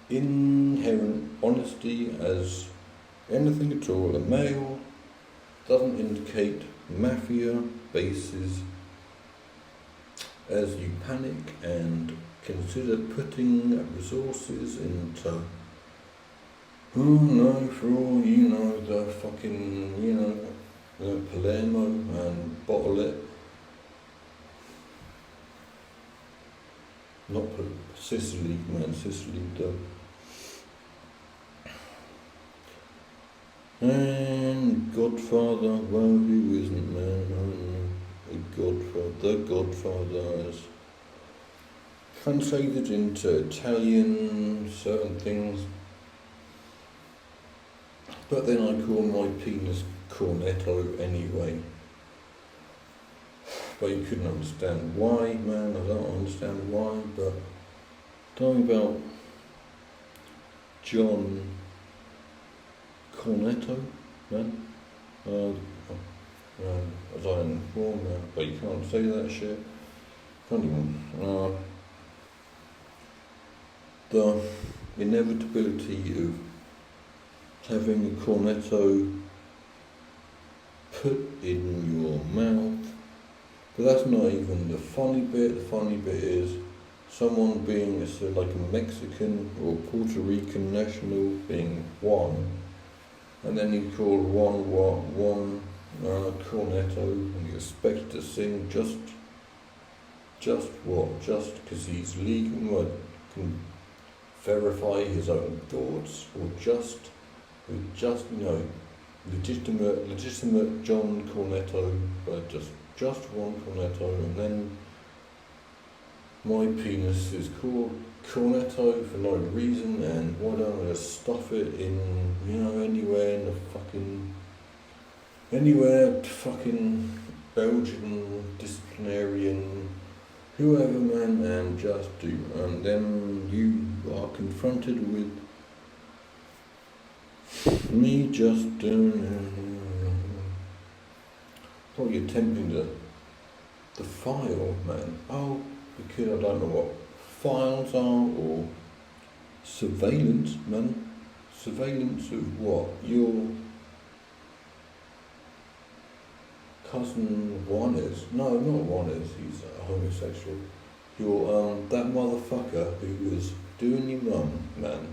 inherent honesty as anything at all, a male, doesn't indicate mafia bases. As you panic and consider putting resources into, for all the fucking, the Palermo and bottle it. Not Sicily, man, Sicily, And Godfather, well, who isn't, man? The Godfather is translated into Italian, certain things, but then I call my penis cornetto anyway. But you couldn't understand why, man. I don't understand why, but talking about John Cornetto, man. As I inform now, but you can't say that shit. Can't even. The inevitability of having a cornetto put in your mouth. But that's not even the funny bit. The funny bit is someone being like a Mexican or Puerto Rican national being one, and then you call one cornetto, and you expect to sing just because he's legal and can verify his own thoughts, or just legitimate John Cornetto, but just one cornetto, and then my penis is called cornetto for no reason, and why don't I just stuff it in, anywhere fucking Belgian disciplinarian, whoever, man, and just do, and then you are confronted with me just doing, probably attempting the file, man. Oh, because I don't know what files are, or surveillance, man. Surveillance of what? Your cousin Juanes. No, not Juanes, he's a homosexual. Your, that motherfucker who was doing your mum, man.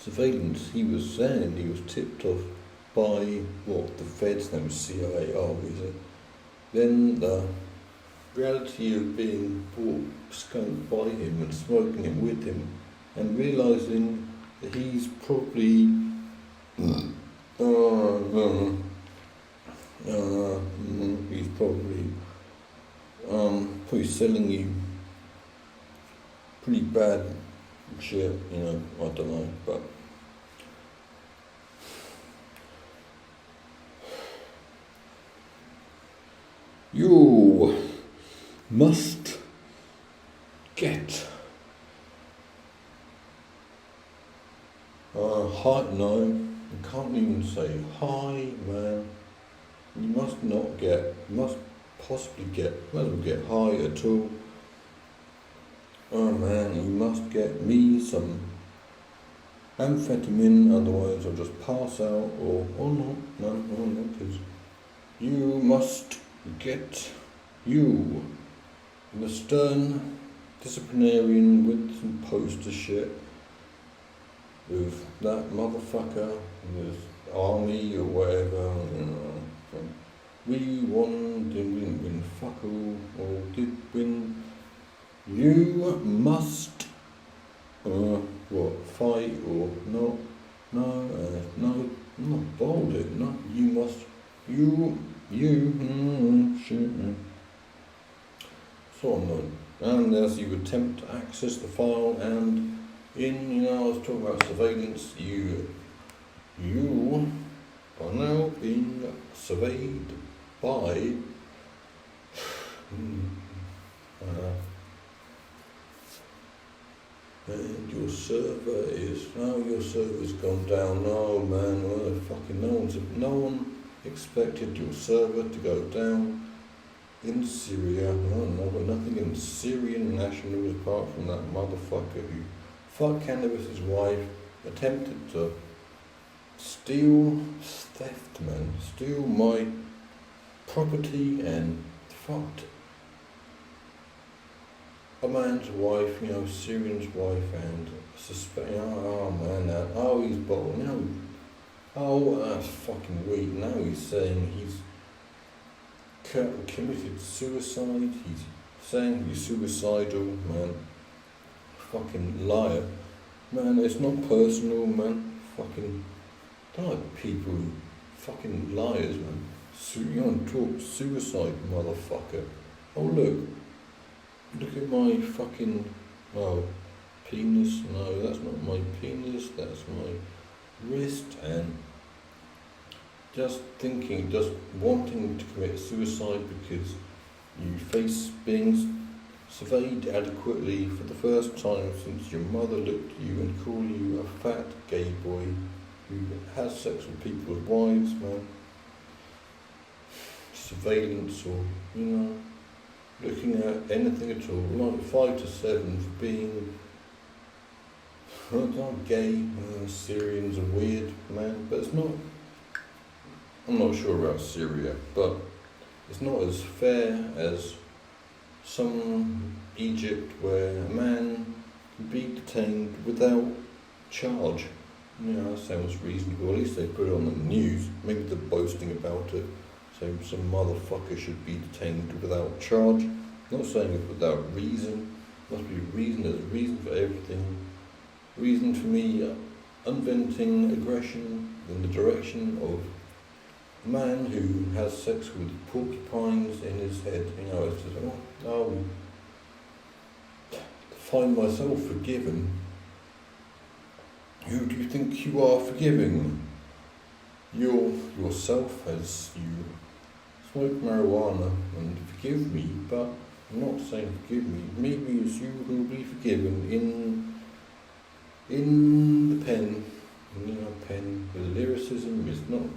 Surveillance, he was saying he was tipped off by, what, the feds, name was CIA, is it? Then the reality of being bought, skunked by him and smoking it with him, and realising that he's probably he's probably selling you pretty bad shit, I don't know, but you must get high. No, you can't even say hi, man. You must not get, must possibly get, might as well get high at all. Oh man, you must get me some amphetamine, otherwise I'll just pass out, or not, because you must get you the stern disciplinarian with some poster shit with that motherfucker in his army or whatever, we won, didn't win, fuck all, or did win. You must fight or not? No, not bold it. No, you must. Shit. So on. And as you attempt to access the file, and in, I was talking about surveillance. You are now being surveyed by. And your server's gone down. No man, no one expected your server to go down in Syria. No, but nothing in Syrian nationals apart from that motherfucker who fucked Cannabis's wife, attempted to steal my property, and fucked a man's wife, Syrian's wife, and he's bald, that's fucking weak. Now he's saying he's committed suicide, he's saying he's suicidal, man. Fucking liar. Man, it's not personal, man. Fucking, don't like people who fucking liars, man. You don't talk suicide, motherfucker. Oh look at my fucking, penis. No, that's not my penis, that's my wrist. And just wanting to commit suicide because you face being surveyed adequately for the first time since your mother looked at you and called you a fat gay boy who has sex with people's wives, man. Surveillance or, looking at anything at all, like 5 to 7 for being not gay. Syrians are weird, man, but it's not. I'm not sure about Syria, but it's not as fair as some Egypt where a man can be detained without charge. That sounds reasonable. At least they put it on the news. Maybe they're boasting about it. So some motherfucker should be detained without charge. I'm not saying it's without reason. Must be a reason. There's a reason for everything. Reason for me unventing aggression in the direction of a man who has sex with porcupines in his head. It's just, to find myself forgiven. Who do you think you are forgiving? Yourself, as you smoke marijuana and forgive me, but I'm not saying forgive me. Maybe it's you who will be forgiven in the pen. Pen, the lyricism is not.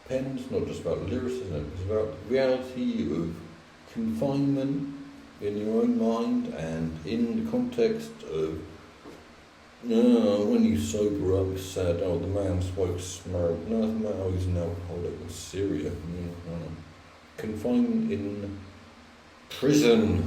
Pen's not just about lyricism, it's about the reality of confinement in your own mind and in the context of when you sober up, it's sad, the man smokes marijuana, no, the man, he's an alcoholic in Syria, confined in prison.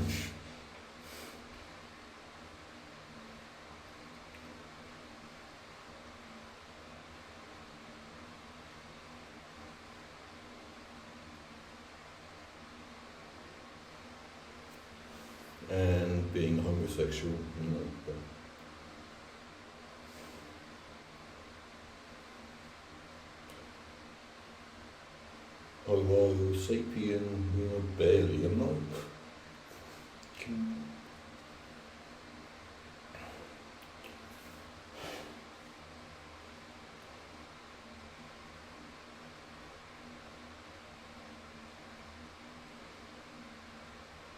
And being homosexual, but Homo sapien, barely, I'm not.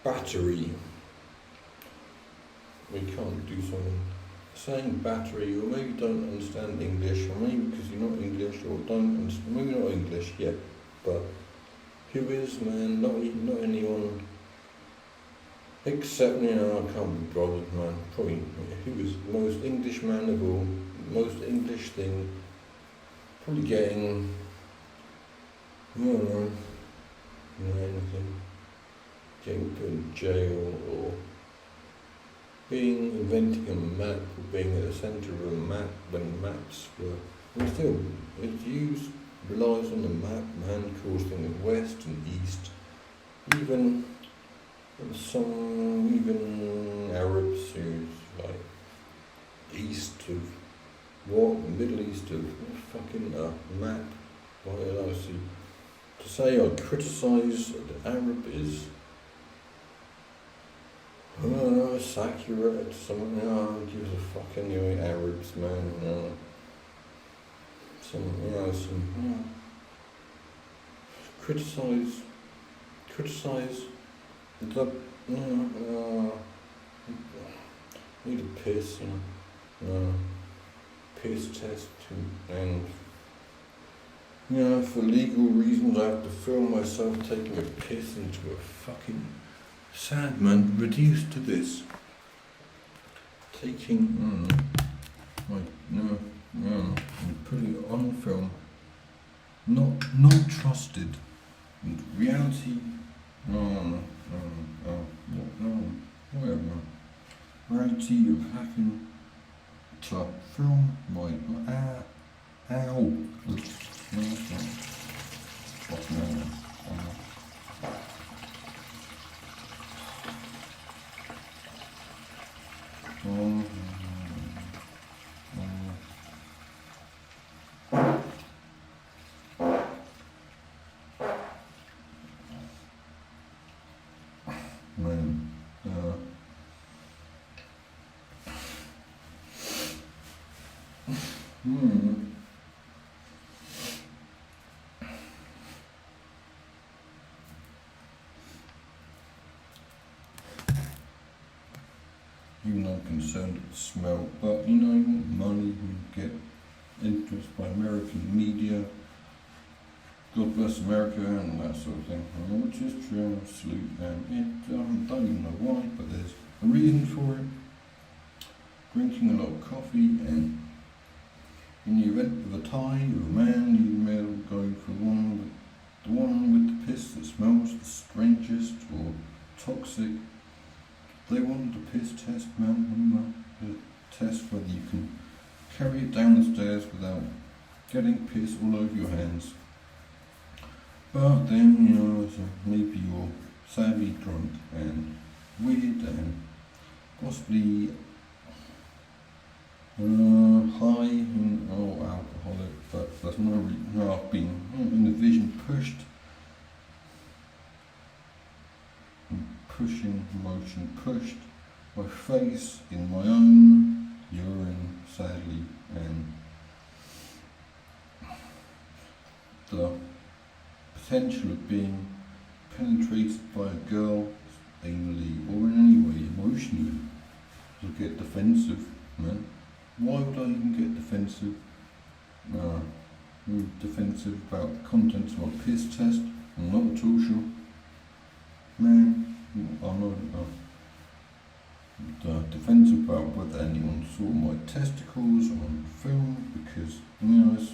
Battery. We can't do something. Saying battery, or maybe don't understand English, or maybe because you're not English, or don't understand, maybe not English yet, but who is, man, not anyone, except, I can't be bothered, man, probably, who is the most English man of all, most English thing, probably getting, anything, getting put in jail, or inventing a map, or being at the centre of a map when maps were, still, it's used, relies on the map, man, causing west and east, even Arabs who's like east of Middle East of fucking map. To say I criticise the Arab is it's accurate. Someone gives a fuck anyway. Arabs, man. Criticise the need a piss, piss test, and for legal reasons I have to film myself taking a piss into a fucking sad, man, reduced to this. Taking and putting it on film. Not trusted. And reality, whatever. Reality of having to film my even though I'm concerned at the smell. But you know, you want money, you get influenced by American media. God bless America and that sort of thing, which is true, absolute, and I don't even know why, but there's a reason for it. Drinking a lot of coffee, and in the event of a tie with a man, you may go for the one with the piss that smells the strangest or toxic. They want the piss test, man, the test whether you can carry it down the stairs without getting piss all over your hands. But then, you know, maybe you're sadly drunk and weird and possibly high or alcoholic, but there's no reason. I've been in the vision pushed, pushed my face in my own urine, sadly, and the potential of being penetrated by a girl anally or in any way emotionally to get defensive, man. Why would I even get defensive? Defensive about the contents of my piss test? I'm not at all sure. Man, I'm not defensive about whether anyone saw my testicles on film because, you know, it's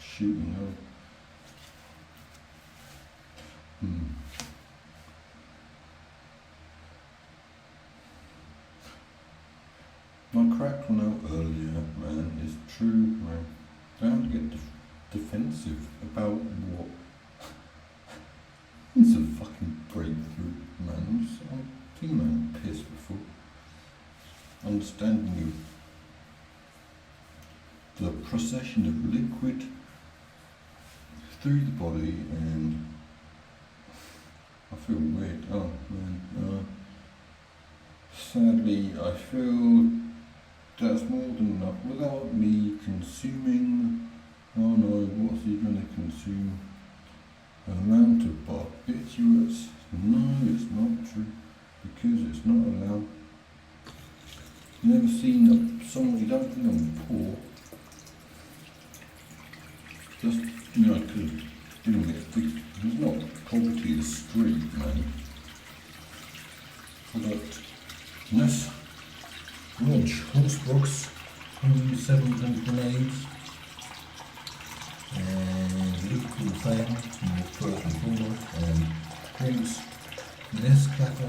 shooting out. I cracked one out earlier, man. It's true, man. I don't get defensive about what. It's a fucking breakthrough, man. I've been on piss before. Understanding of the procession of liquid through the body, and I feel weird. Oh man. Sadly, I feel that's more than enough without me consuming. Oh no, what's he going to consume? An amount of barbiturates? No, it's not true because it's not allowed. Never seen someone, you don't think I'm poor. Just, you know, because doing it, it's not poverty, it's street, man. Product. Yes. Launch horse box, 7 grenades, and liquid thing, first and foremost, and drinks. Nescafe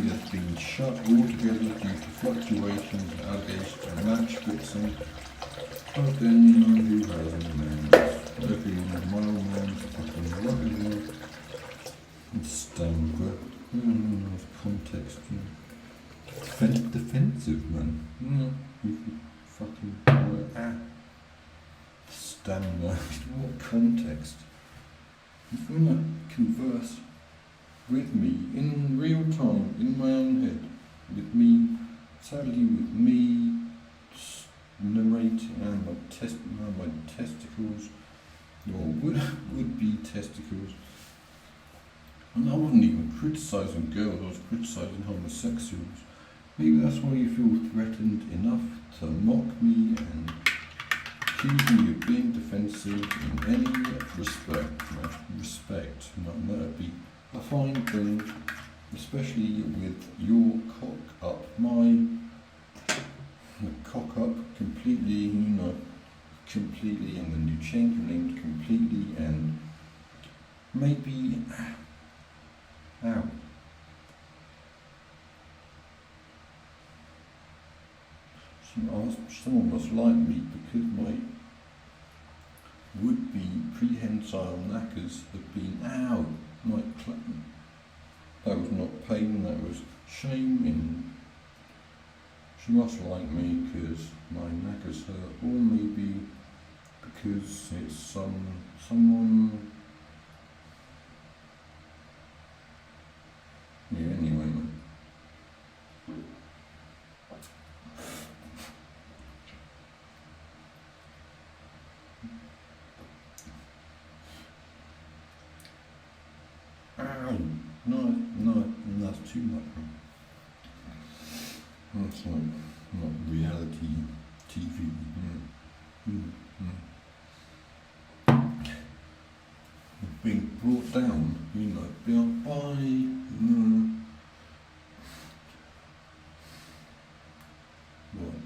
has been shut altogether due to fluctuations, allegations, and match fixing. But then, you know, who hasn't, man? Everyone, my old man's fucking rocking it. It's Stanford. Context, you know. Defensive, man. You fucking stamina. What context? If you want to converse with me in real time, in my own head, with me, sadly with me narrating and my testicles, or would be testicles. And I wasn't even criticising girls, I was criticising homosexuals. Maybe that's why you feel threatened enough to mock me and accuse me of being defensive in any respect. That would be a fine thing, especially with your cock up. The cock up completely, you know, completely, and then you change your name completely, and maybe, ow. Someone must like me because my would-be prehensile knackers have been, ow, like clapping. That was not pain, that was shame, and she must like me because my knackers hurt, or maybe because it's someone. Yeah, anyway, man. No, that's too much. It's like reality TV. Being brought down, by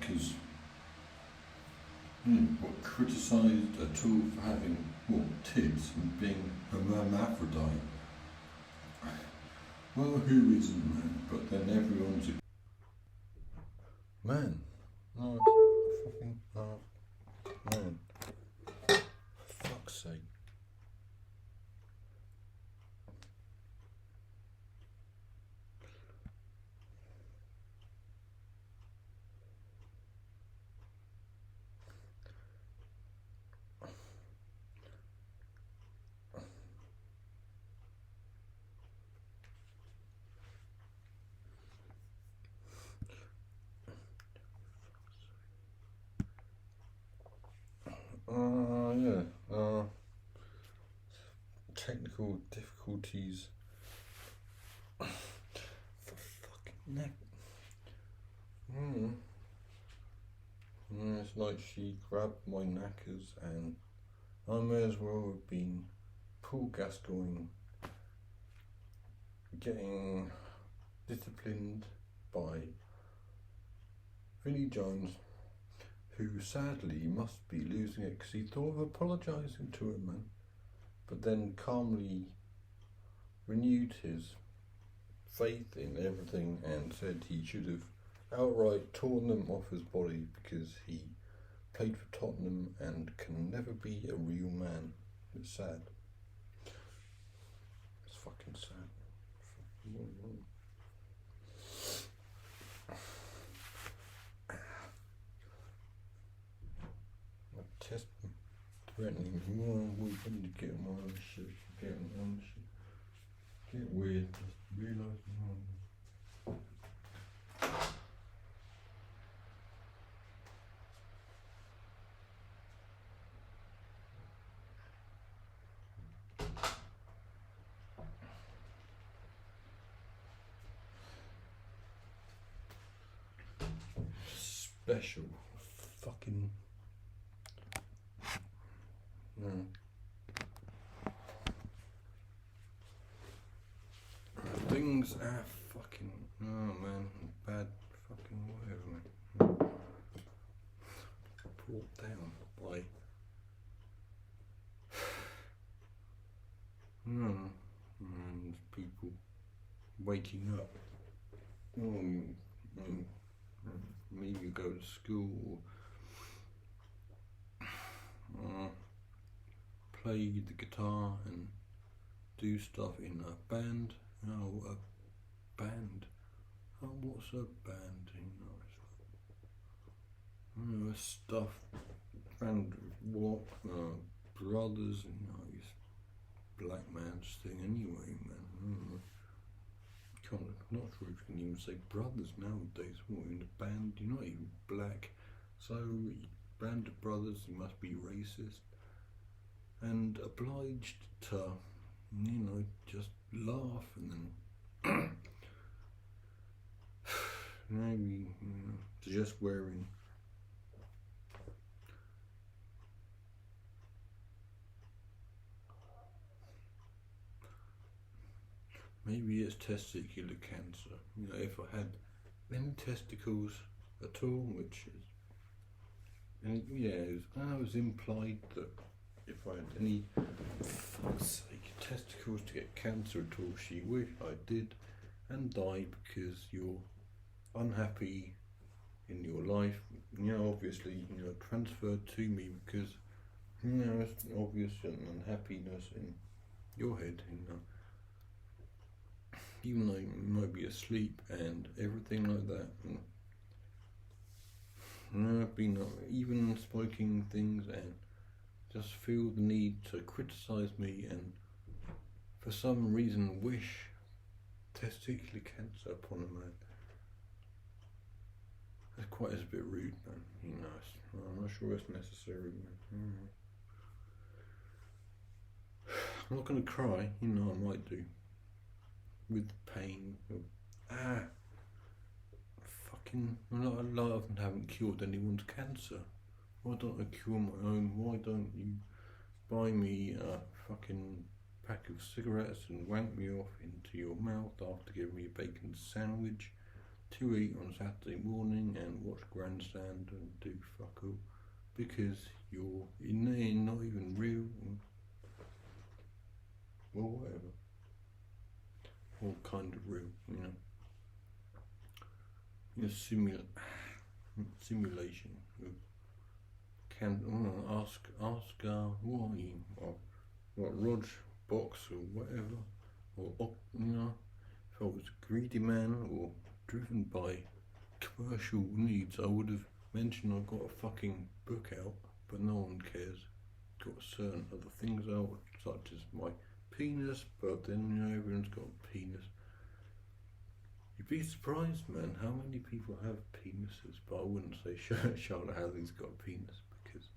because criticised at all for having tits and being a hermaphrodite. Well, who isn't, man? But then everyone's man. No, fucking man. For fuck's sake. Technical difficulties. For fucking neck. It's like she grabbed my knackers and I may as well have been Paul Gascoigne getting disciplined by Vinnie Jones, who sadly must be losing it because he thought of apologising to him, man, but then calmly renewed his faith in everything and said he should have outright torn them off his body because he played for Tottenham and can never be a real man. It's sad. It's fucking sad. Test threatening me. We need to get my own shit. Get weird. Just realise. Special fucking things are fucking bad fucking whatever, man. Brought down by and people waking up. Maybe go to school or play the guitar and do stuff in a band. A band. What's a band? Stuff. Band what? Brothers. It's black man's thing anyway, man. Not sure if you can even say brothers nowadays. In a band, you're not even black. So, band of brothers, you must be racist. And obliged to, just laugh and then maybe, just wearing maybe it's testicular cancer. If I had any testicles at all, which is, it was implied that if I had any, fuck's sake, testicles to get cancer at all, she wished I did and die because you're unhappy in your life. Obviously, transferred to me because, it's obvious unhappiness in your head, even though you might be asleep and everything like that. I've been even smoking things and just feel the need to criticise me and for some reason wish testicular cancer upon a man. That's quite a bit rude, man. I'm not sure it's necessary, man. I'm not going to cry, I might do. With pain. Fucking a lot of them haven't cured anyone's cancer. Why don't I cure my own? Why don't you buy me a fucking pack of cigarettes and wank me off into your mouth after giving me a bacon sandwich to eat on Saturday morning and watch Grandstand and do fuck all because you're in there not even real or whatever. All kind of real, you know. Simulation of ask who are you? What Rog Box or whatever, or you know, if I was a greedy man or driven by commercial needs, I would have mentioned I've got a fucking book out, but no one cares. Got certain other things out, such as my penis, but then you know everyone's got a penis. You'd be surprised, man, how many people have penises, but I wouldn't say Charlotte Hadley's got a penis because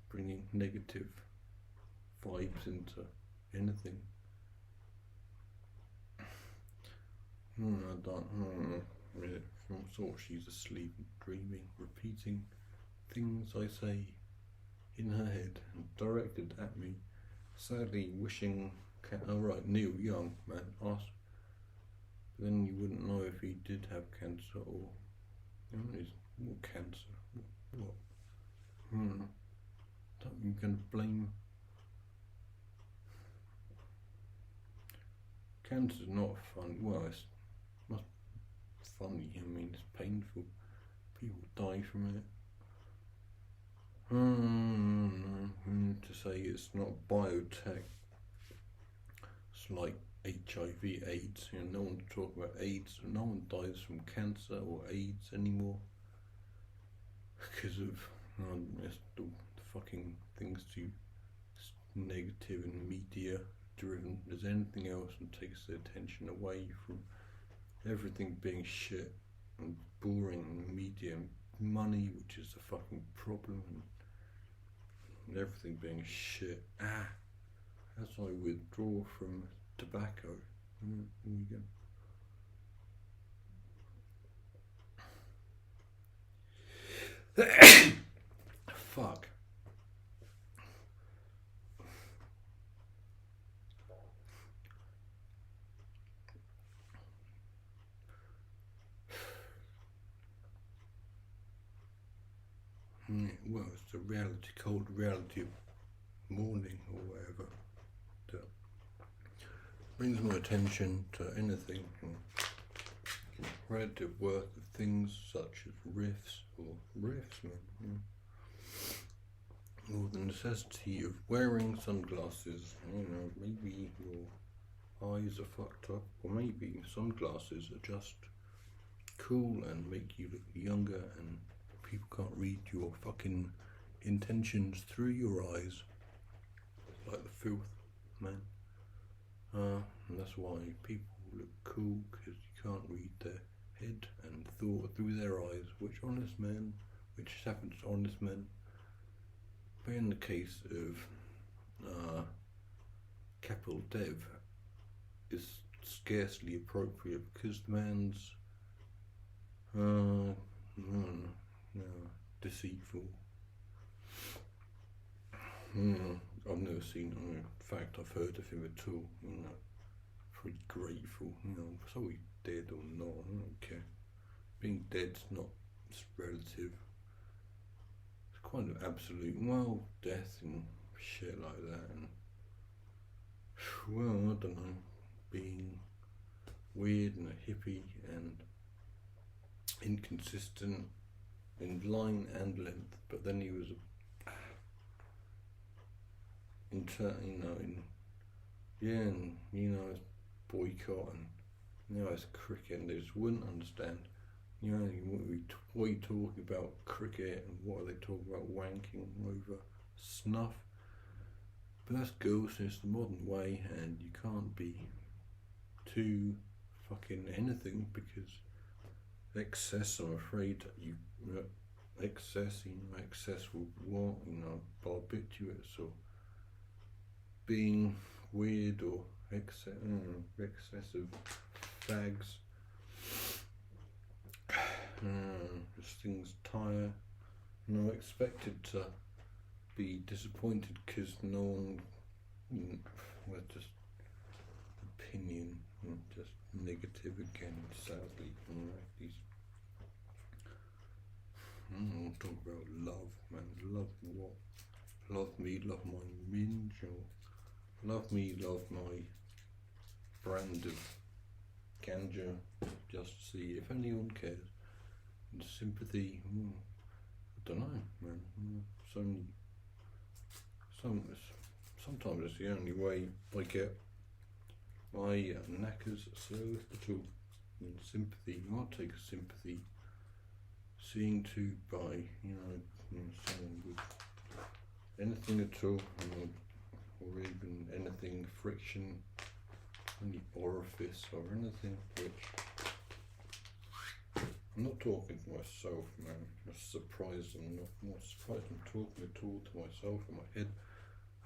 bringing negative vibes into anything. I don't really. From sort she's asleep, dreaming, repeating things I say in her head and directed at me. Sadly, wishing. Alright, Neil Young, man, ask. But then you wouldn't know if he did have cancer or. What cancer? What? You can blame. Cancer's not fun. Well, it's not funny. I mean, it's painful. People die from it. To say it's not biotech. It's like HIV, AIDS. You know, no one talks about AIDS. No one dies from cancer or AIDS anymore because of the fucking things too negative and media driven as anything else, and takes the attention away from everything being shit and boring media and money, which is the fucking problem, and everything being shit. As I withdraw from tobacco, here we go. Fuck. Well, it's the cold reality of morning or whatever that brings my attention to anything. Relative worth of things such as riffs, man. Or the necessity of wearing sunglasses. Maybe your eyes are fucked up, or maybe sunglasses are just cool and make you look younger, and people can't read your fucking intentions through your eyes, like the filth, man. And that's why people look cool, because you can't read their head and thought through their eyes, which happens to honest men. But in the case of capital Dev, is scarcely appropriate because the man's deceitful. I've never seen him. In fact, I've heard of him at all. Pretty grateful. So he's dead or not, I don't care. Being dead's not. It's relative. It's quite an absolute. Well, death and shit like that, and well, I don't know, being weird and a hippie and inconsistent in line and length, but then he was it's boycott and it's cricket, and they just wouldn't understand. What are you talking about cricket, and what are they talking about wanking over snuff? But that's girls, it's the modern way, and you can't be too fucking anything because excess, I'm afraid, excess, excess with what, barbiturates or being weird or excessive fags. Just things tire. Expected to be disappointed because no one, well, just opinion, just negative again, sadly. These. I'm talking about love, man. Love what? Love me, love my minge, or love me, love my brand of ganja. Just see if anyone cares. And sympathy, I don't know, man. Sometimes it's the only way I get my knackers so little sympathy. You might take a sympathy seeing to by, someone with anything at all, or even anything friction, any orifice or anything which. I'm not talking to myself, man. I'm surprised I'm not surprised I'm talking at all to myself in my head.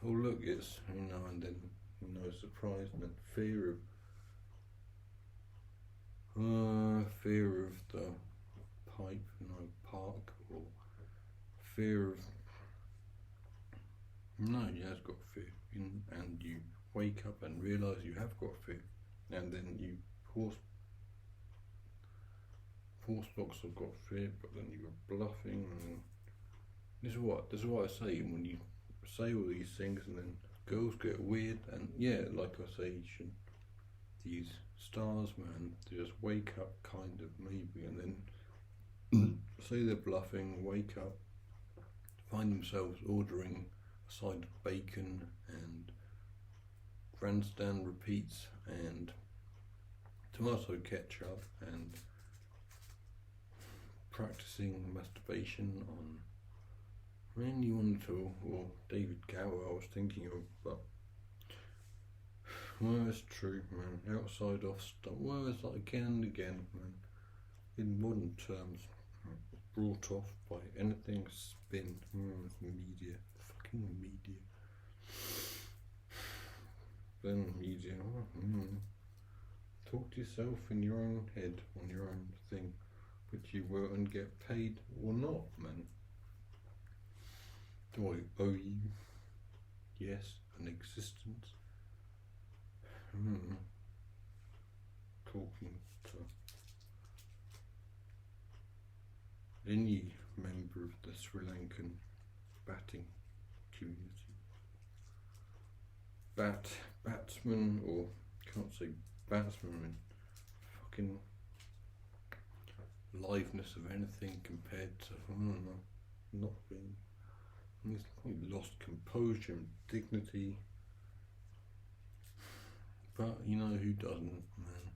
Oh look, it's, and then, surprised and then fear of the pipe, park, or fear of, you have got fear, and you wake up and realise you have got fear, and then you horse box have got fear, but then you were bluffing, and this is what I say when you say all these things, and then girls get weird, and like I say, these stars, man, they just wake up kind of maybe, and then say they're bluffing, wake up, find themselves ordering a side of bacon and grandstand repeats and tomato ketchup and practicing masturbation on anyone at all, or David Gower I was thinking of, but it's true, man. Outside off stuff, it's like again and again, man, in modern terms, brought off by anything spin, media, fucking media. Then media, talk to yourself in your own head on your own thing, which you will and get paid or not, man. Do I owe you? Yes, an existence. Talking to any member of the Sri Lankan batting community. Batsman, or can't say batsman, I mean, fucking liveness of anything compared to, not being, he's lost composure and dignity, but who doesn't, man?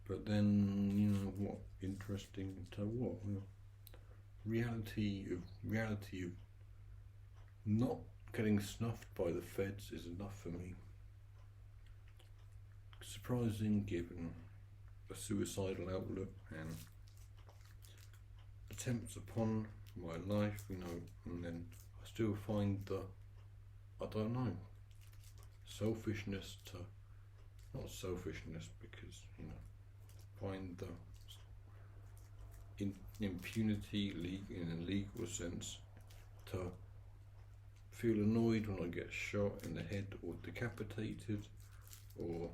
But then, what, interesting to what? Reality of not getting snuffed by the feds is enough for me. Surprising given a suicidal outlook and attempts upon my life, and then I still find the, selfishness to, not selfishness because, find the impunity in a legal sense to feel annoyed when I get shot in the head or decapitated or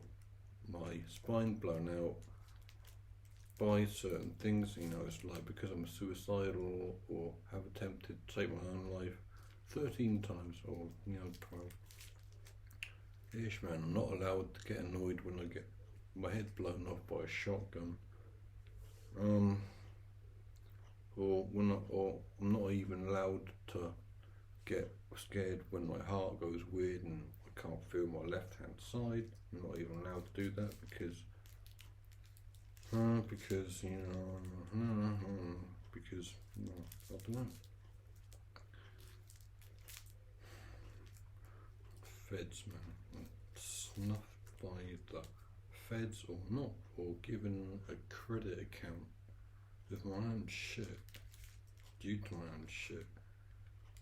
my spine blown out by certain things, it's like because I'm suicidal or have attempted to take my own life 13 times or 12 ish, man. I'm not allowed to get annoyed when I get my head blown off by a shotgun, or I'm not even allowed to get scared when my heart goes weird and I can't feel my left hand side. I'm not even allowed to do that because I don't know. Feds, man, snuffed by the feds or not, or given a credit account with my own shit, due to my own shit,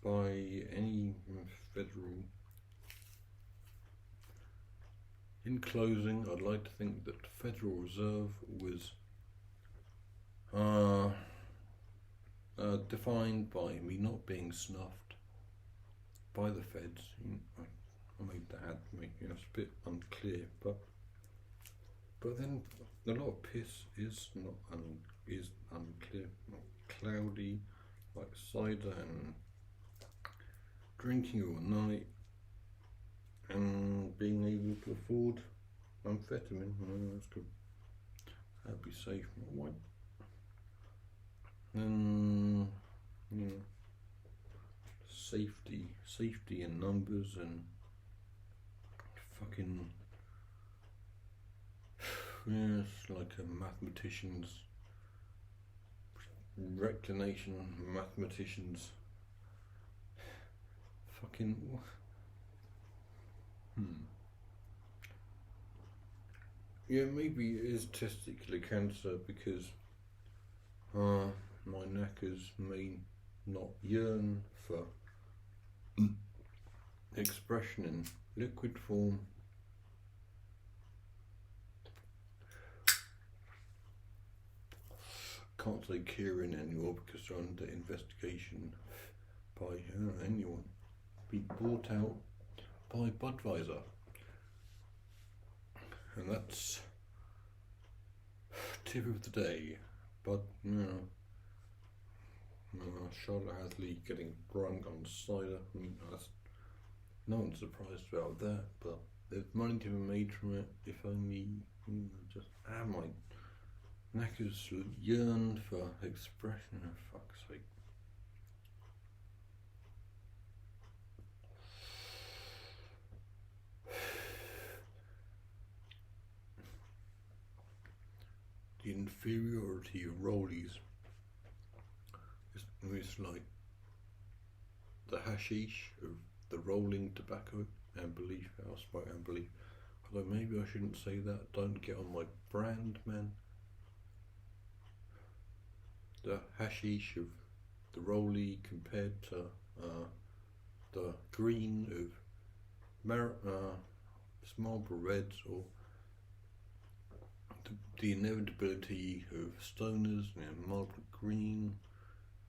by any federal. In closing, I'd like to think that the Federal Reserve was defined by me not being snuffed by the feds. I made that it's a bit unclear, but then a lot of piss is not is unclear, not cloudy, like cider and drinking all night and being able to afford amphetamine. That's good. That'd be safe. Why? And safety in numbers and fucking it's like a mathematician's reclination. Mathematicians fucking yeah, maybe it is testicular cancer because my knackers may not yearn for expression in liquid form. Can't say Kieran anymore because they're under investigation by anyone. Be bought out by Budweiser, and that's tip of the day. But Charlotte Hadley getting drunk on cider. That's no one's surprised about that. But there's money to be made from it. If only just my knackers yearned for expression. For fuck's sake. The inferiority of rollies is like the hashish of the rolling tobacco and belief. I'll smoke and belief. Although maybe I shouldn't say that. Don't get on my brand, man. The hashish of the rollie compared to the green of Marlboro Reds, or the inevitability of stoners, Marlboro Green.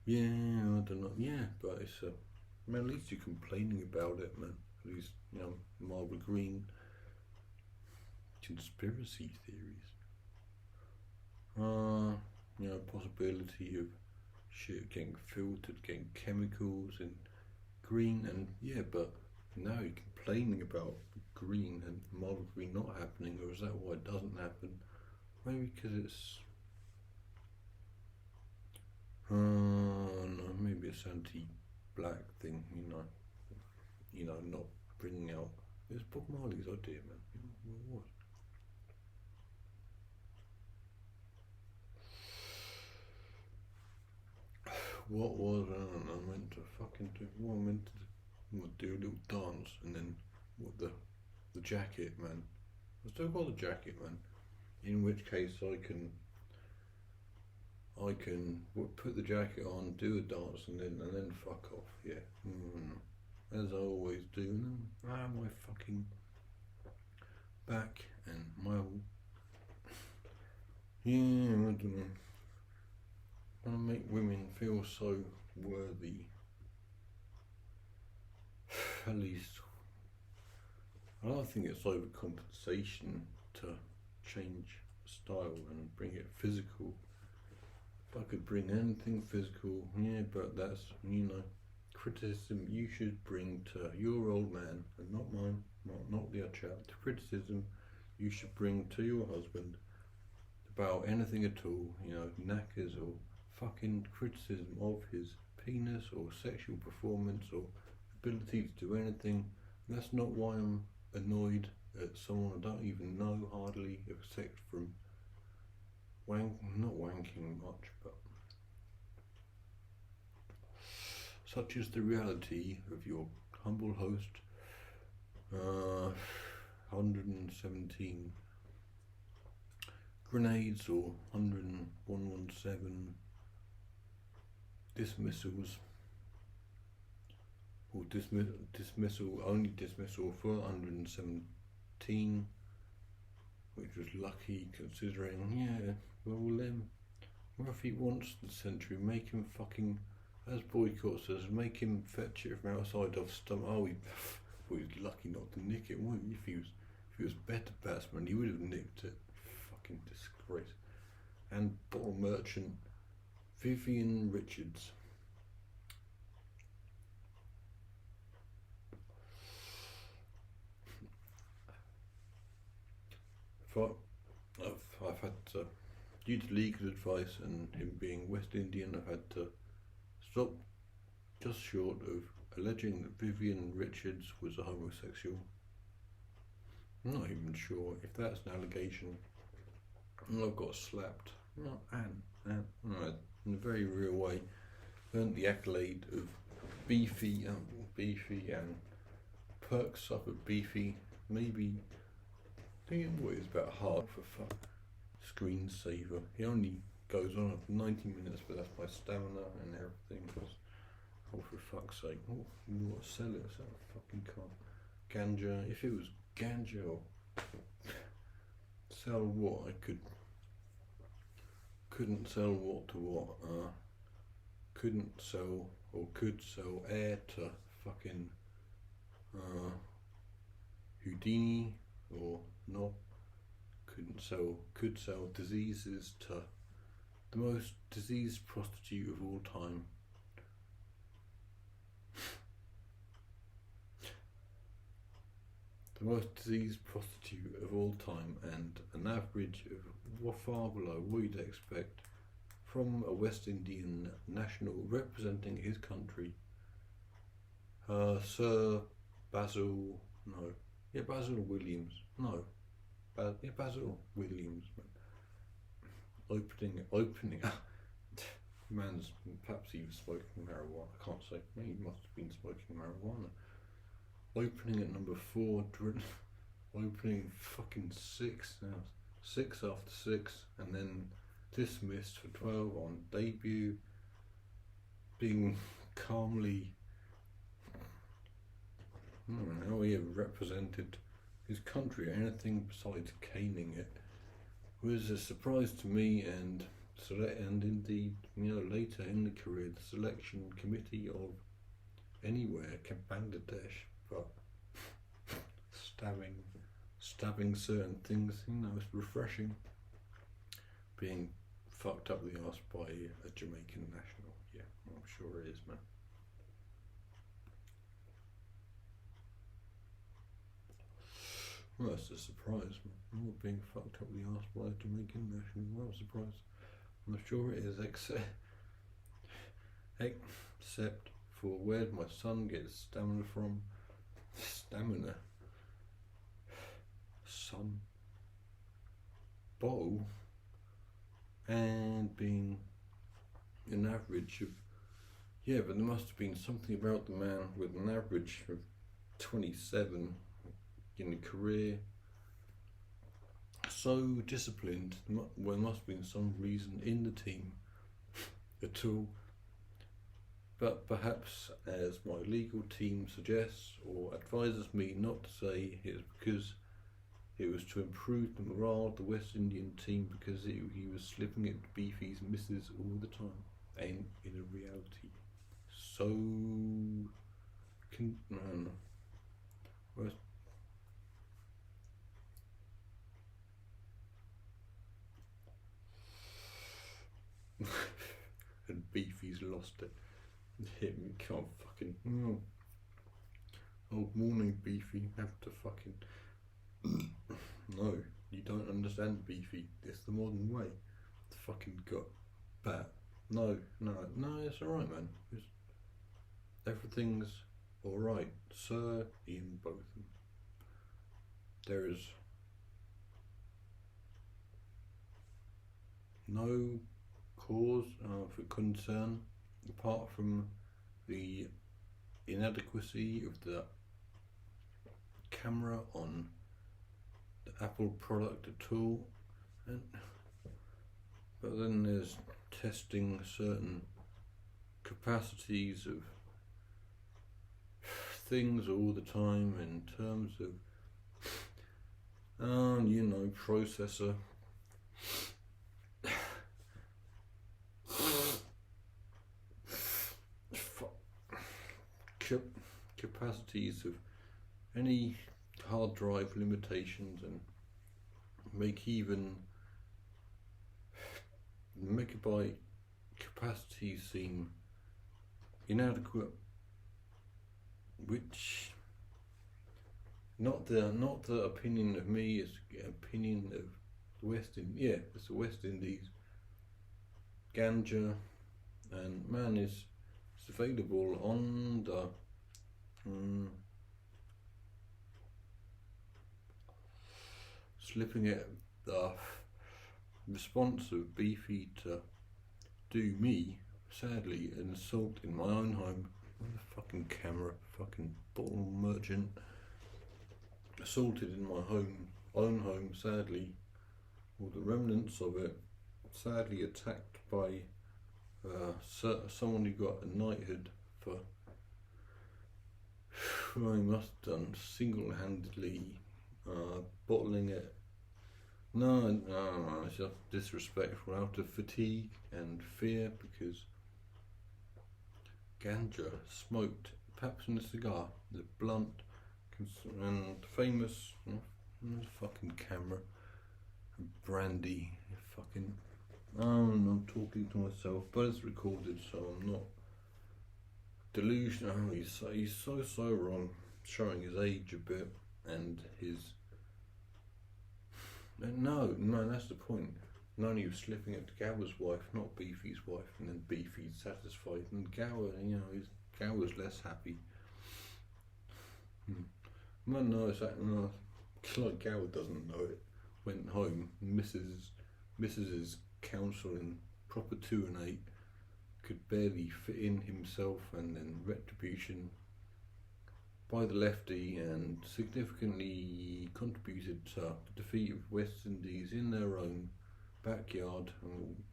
I don't know. But it's man, at least you're complaining about it, man. At least Marlboro Green. Conspiracy theories. Possibility of shit getting filtered, getting chemicals in green, and but now you're complaining about green and Marlboro Green not happening, or is that why it doesn't happen? Maybe because it's no, maybe it's anti-black thing, not bringing out. It's Bob Marley's idea, man. What? What was I meant to fucking do? What I meant to do a little dance, and then what the jacket, man. I still got the jacket, man. In which case I can put the jacket on, do a dance, and then fuck off. As I always do. My fucking back and my I don't know. I want to make women feel so worthy. At least I don't think it's overcompensation to change style and bring it physical. If I could bring anything physical, but that's criticism you should bring to your old man and not mine, not the other chap. The criticism you should bring to your husband about anything at all, knackers or fucking criticism of his penis or sexual performance or ability to do anything. That's not why I'm annoyed at someone I don't even know hardly, except from not wanking much, but such is the reality of your humble host. 117 grenades or 117 dismissals, or only dismissal 417, which was lucky considering, yeah, well, what if he wants the century, make him fucking, as Boycott says, make him fetch it from outside off stump. Oh, he's lucky not to nick it, wouldn't he? If he was better batsman, he would have nicked it. Fucking disgrace. And bottle merchant Vivian Richards. I've had to, due to legal advice and him being West Indian, I've had to stop just short of alleging that Vivian Richards was a homosexual. I'm not even sure if that's an allegation. I've got slapped. No, in a very real way. Earned the accolade of beefy and perks up at beefy. Maybe I think it was about hard for fuck. Screensaver. He only goes on for 90 minutes, but that's my stamina and everything. Oh, for fuck's sake! Oh, you want to sell it? So I fucking can't. Ganja. If it was ganja or sell what, I couldn't sell what to what. Couldn't sell or could sell air to fucking Houdini or not. Could sell diseases to the most diseased prostitute of all time. The most diseased prostitute of all time, and an average of far below what you'd expect from a West Indian national representing his country. Sir Basil Williams. Basil Williams. Opening. Man's perhaps he was smoking marijuana. I can't say. He must have been smoking marijuana. Opening at number 4, opening fucking 6 now. 6 after 6, and then dismissed for 12 on debut. Being calmly, I don't know how he ever represented his country or anything besides caning it was a surprise to me, and indeed, later in the career, the selection committee of anywhere, Bangladesh, but stabbing certain things, it's refreshing. Being fucked up the arse by a Jamaican national, yeah, I'm sure it is, man. Well, that's a surprise, man. Not being fucked up the arse by a Jamaican national, well, I'm surprised. I'm sure it is, except for where my son gets stamina from. Stamina? Son? Bottle? And being an average of, but there must have been something about the man with an average of 27 in a career, so disciplined. There must have been some reason in the team at all, but perhaps, as my legal team suggests or advises me not to say, it's because it was to improve the morale of the West Indian team, because he was slipping at Beefy's misses all the time, and in a reality. So, and Beefy's lost it. Him can't fucking. Oh, morning, Beefy. Have to fucking. No, you don't understand, Beefy. It's the modern way. It's fucking got bat. No, it's alright, man. Everything's alright, sir, in Botham. There is no cause for concern apart from the inadequacy of the camera on the Apple product at all, but then there's testing certain capacities of things all the time in terms of, processor. Capacities of any hard drive limitations, and make even megabyte capacities seem inadequate, which not the opinion of me, it's the opinion of it's the West Indies. Ganja, and man, it's available on the slipping at the response of Beefy to do me, sadly, an assault in my own home. With a fucking camera, fucking bottle merchant, assaulted in my own home, sadly, all the remnants of it, sadly attacked by someone who got a knighthood for who I must have done single-handedly bottling it. No, it's just disrespectful out of fatigue and fear, because ganja smoked, perhaps in a cigar, the blunt and famous fucking camera, brandy, fucking. I'm talking to myself, but it's recorded, so I'm not delusional. He's so wrong, showing his age a bit and his. No, that's the point. Not only he was slipping it to Gower's wife, not Beefy's wife, and then Beefy's satisfied, and Gower, Gower's less happy. No, like Gower doesn't know it. Went home, Mrs.'s counselling, proper 2 and 8, could barely fit in himself, and then retribution by the lefty, and significantly contributed to the defeat of West Indies in their own backyard, and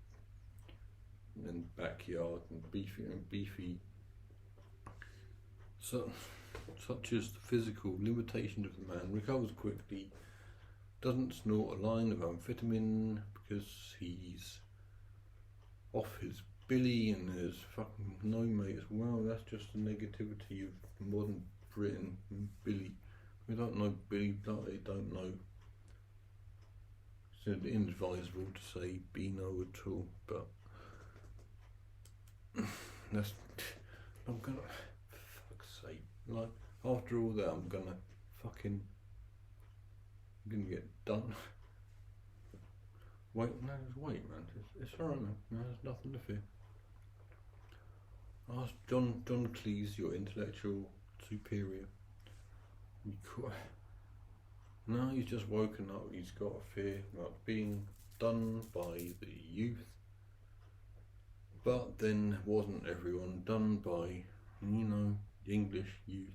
Beefy. So, such as the physical limitations of the man, recovers quickly, doesn't snort a line of amphetamine because he's off his billy, and there's fucking no mates. Well, that's just the negativity of modern Britain. Billy, we don't know Billy. They don't know. It's inadvisable to say Beano at all, but that's. I'm gonna. For fuck's sake! Like, after all that, I'm gonna get done. Wait, man. It's alright, man. No, there's nothing to fear. Ask John Cleese, your intellectual superior. No, he's just woken up. He's got a fear about being done by the youth. But then wasn't everyone done by, English youth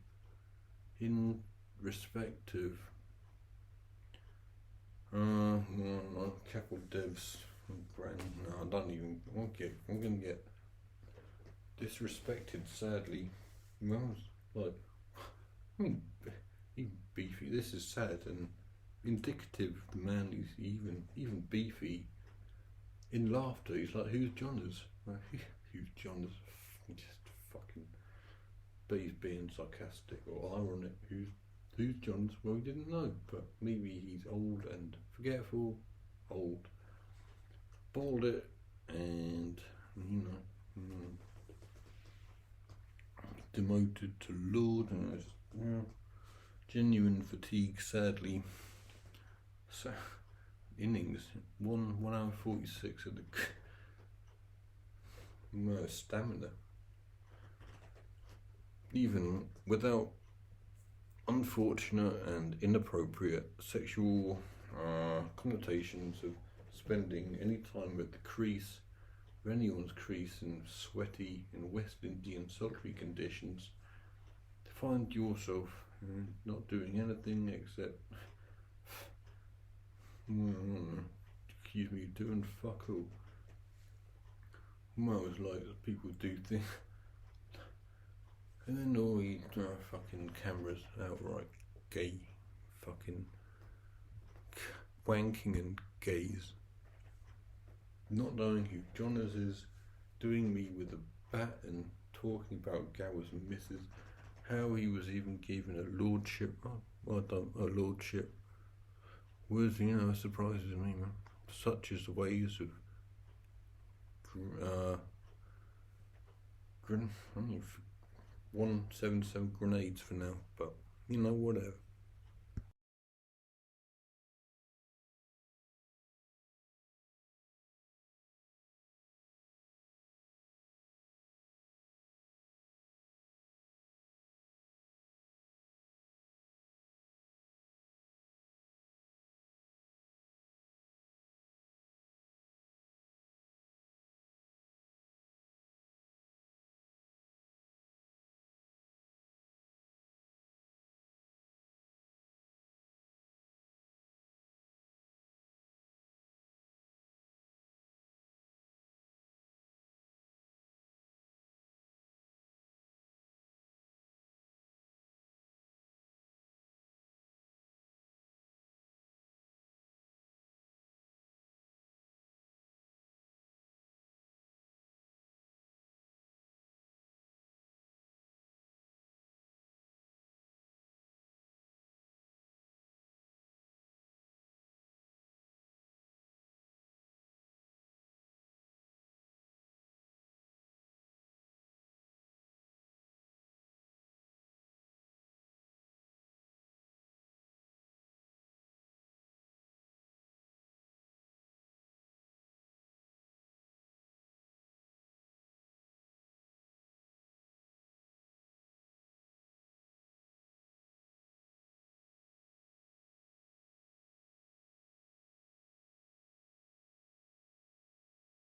in respect of capital devs, I'm gonna get disrespected, sadly. Well, like, even Beefy, this is sad and indicative. The man is even Beefy in laughter. He's like, who's Johners? Who's Johners? Just fucking, but he's being sarcastic or ironic. Who's John's? Well, we didn't know, but maybe he's old and forgetful. Old. Balled it, and, demoted to Lord, and genuine fatigue, sadly. So, innings, 1 hour 46 of the stamina. Even without unfortunate and inappropriate sexual connotations of spending any time at the crease, or anyone's crease, in sweaty and West Indian sultry conditions, to find yourself not doing anything except doing fuck all. Well, it's like people do things. And then all these fucking cameras outright gay, fucking wanking and gays. Not knowing who Jonas is, doing me with a bat and talking about Gower's missus, how he was even given a lordship. A lordship was, surprises me, man. Such is the ways of 177 grenades for now, but whatever.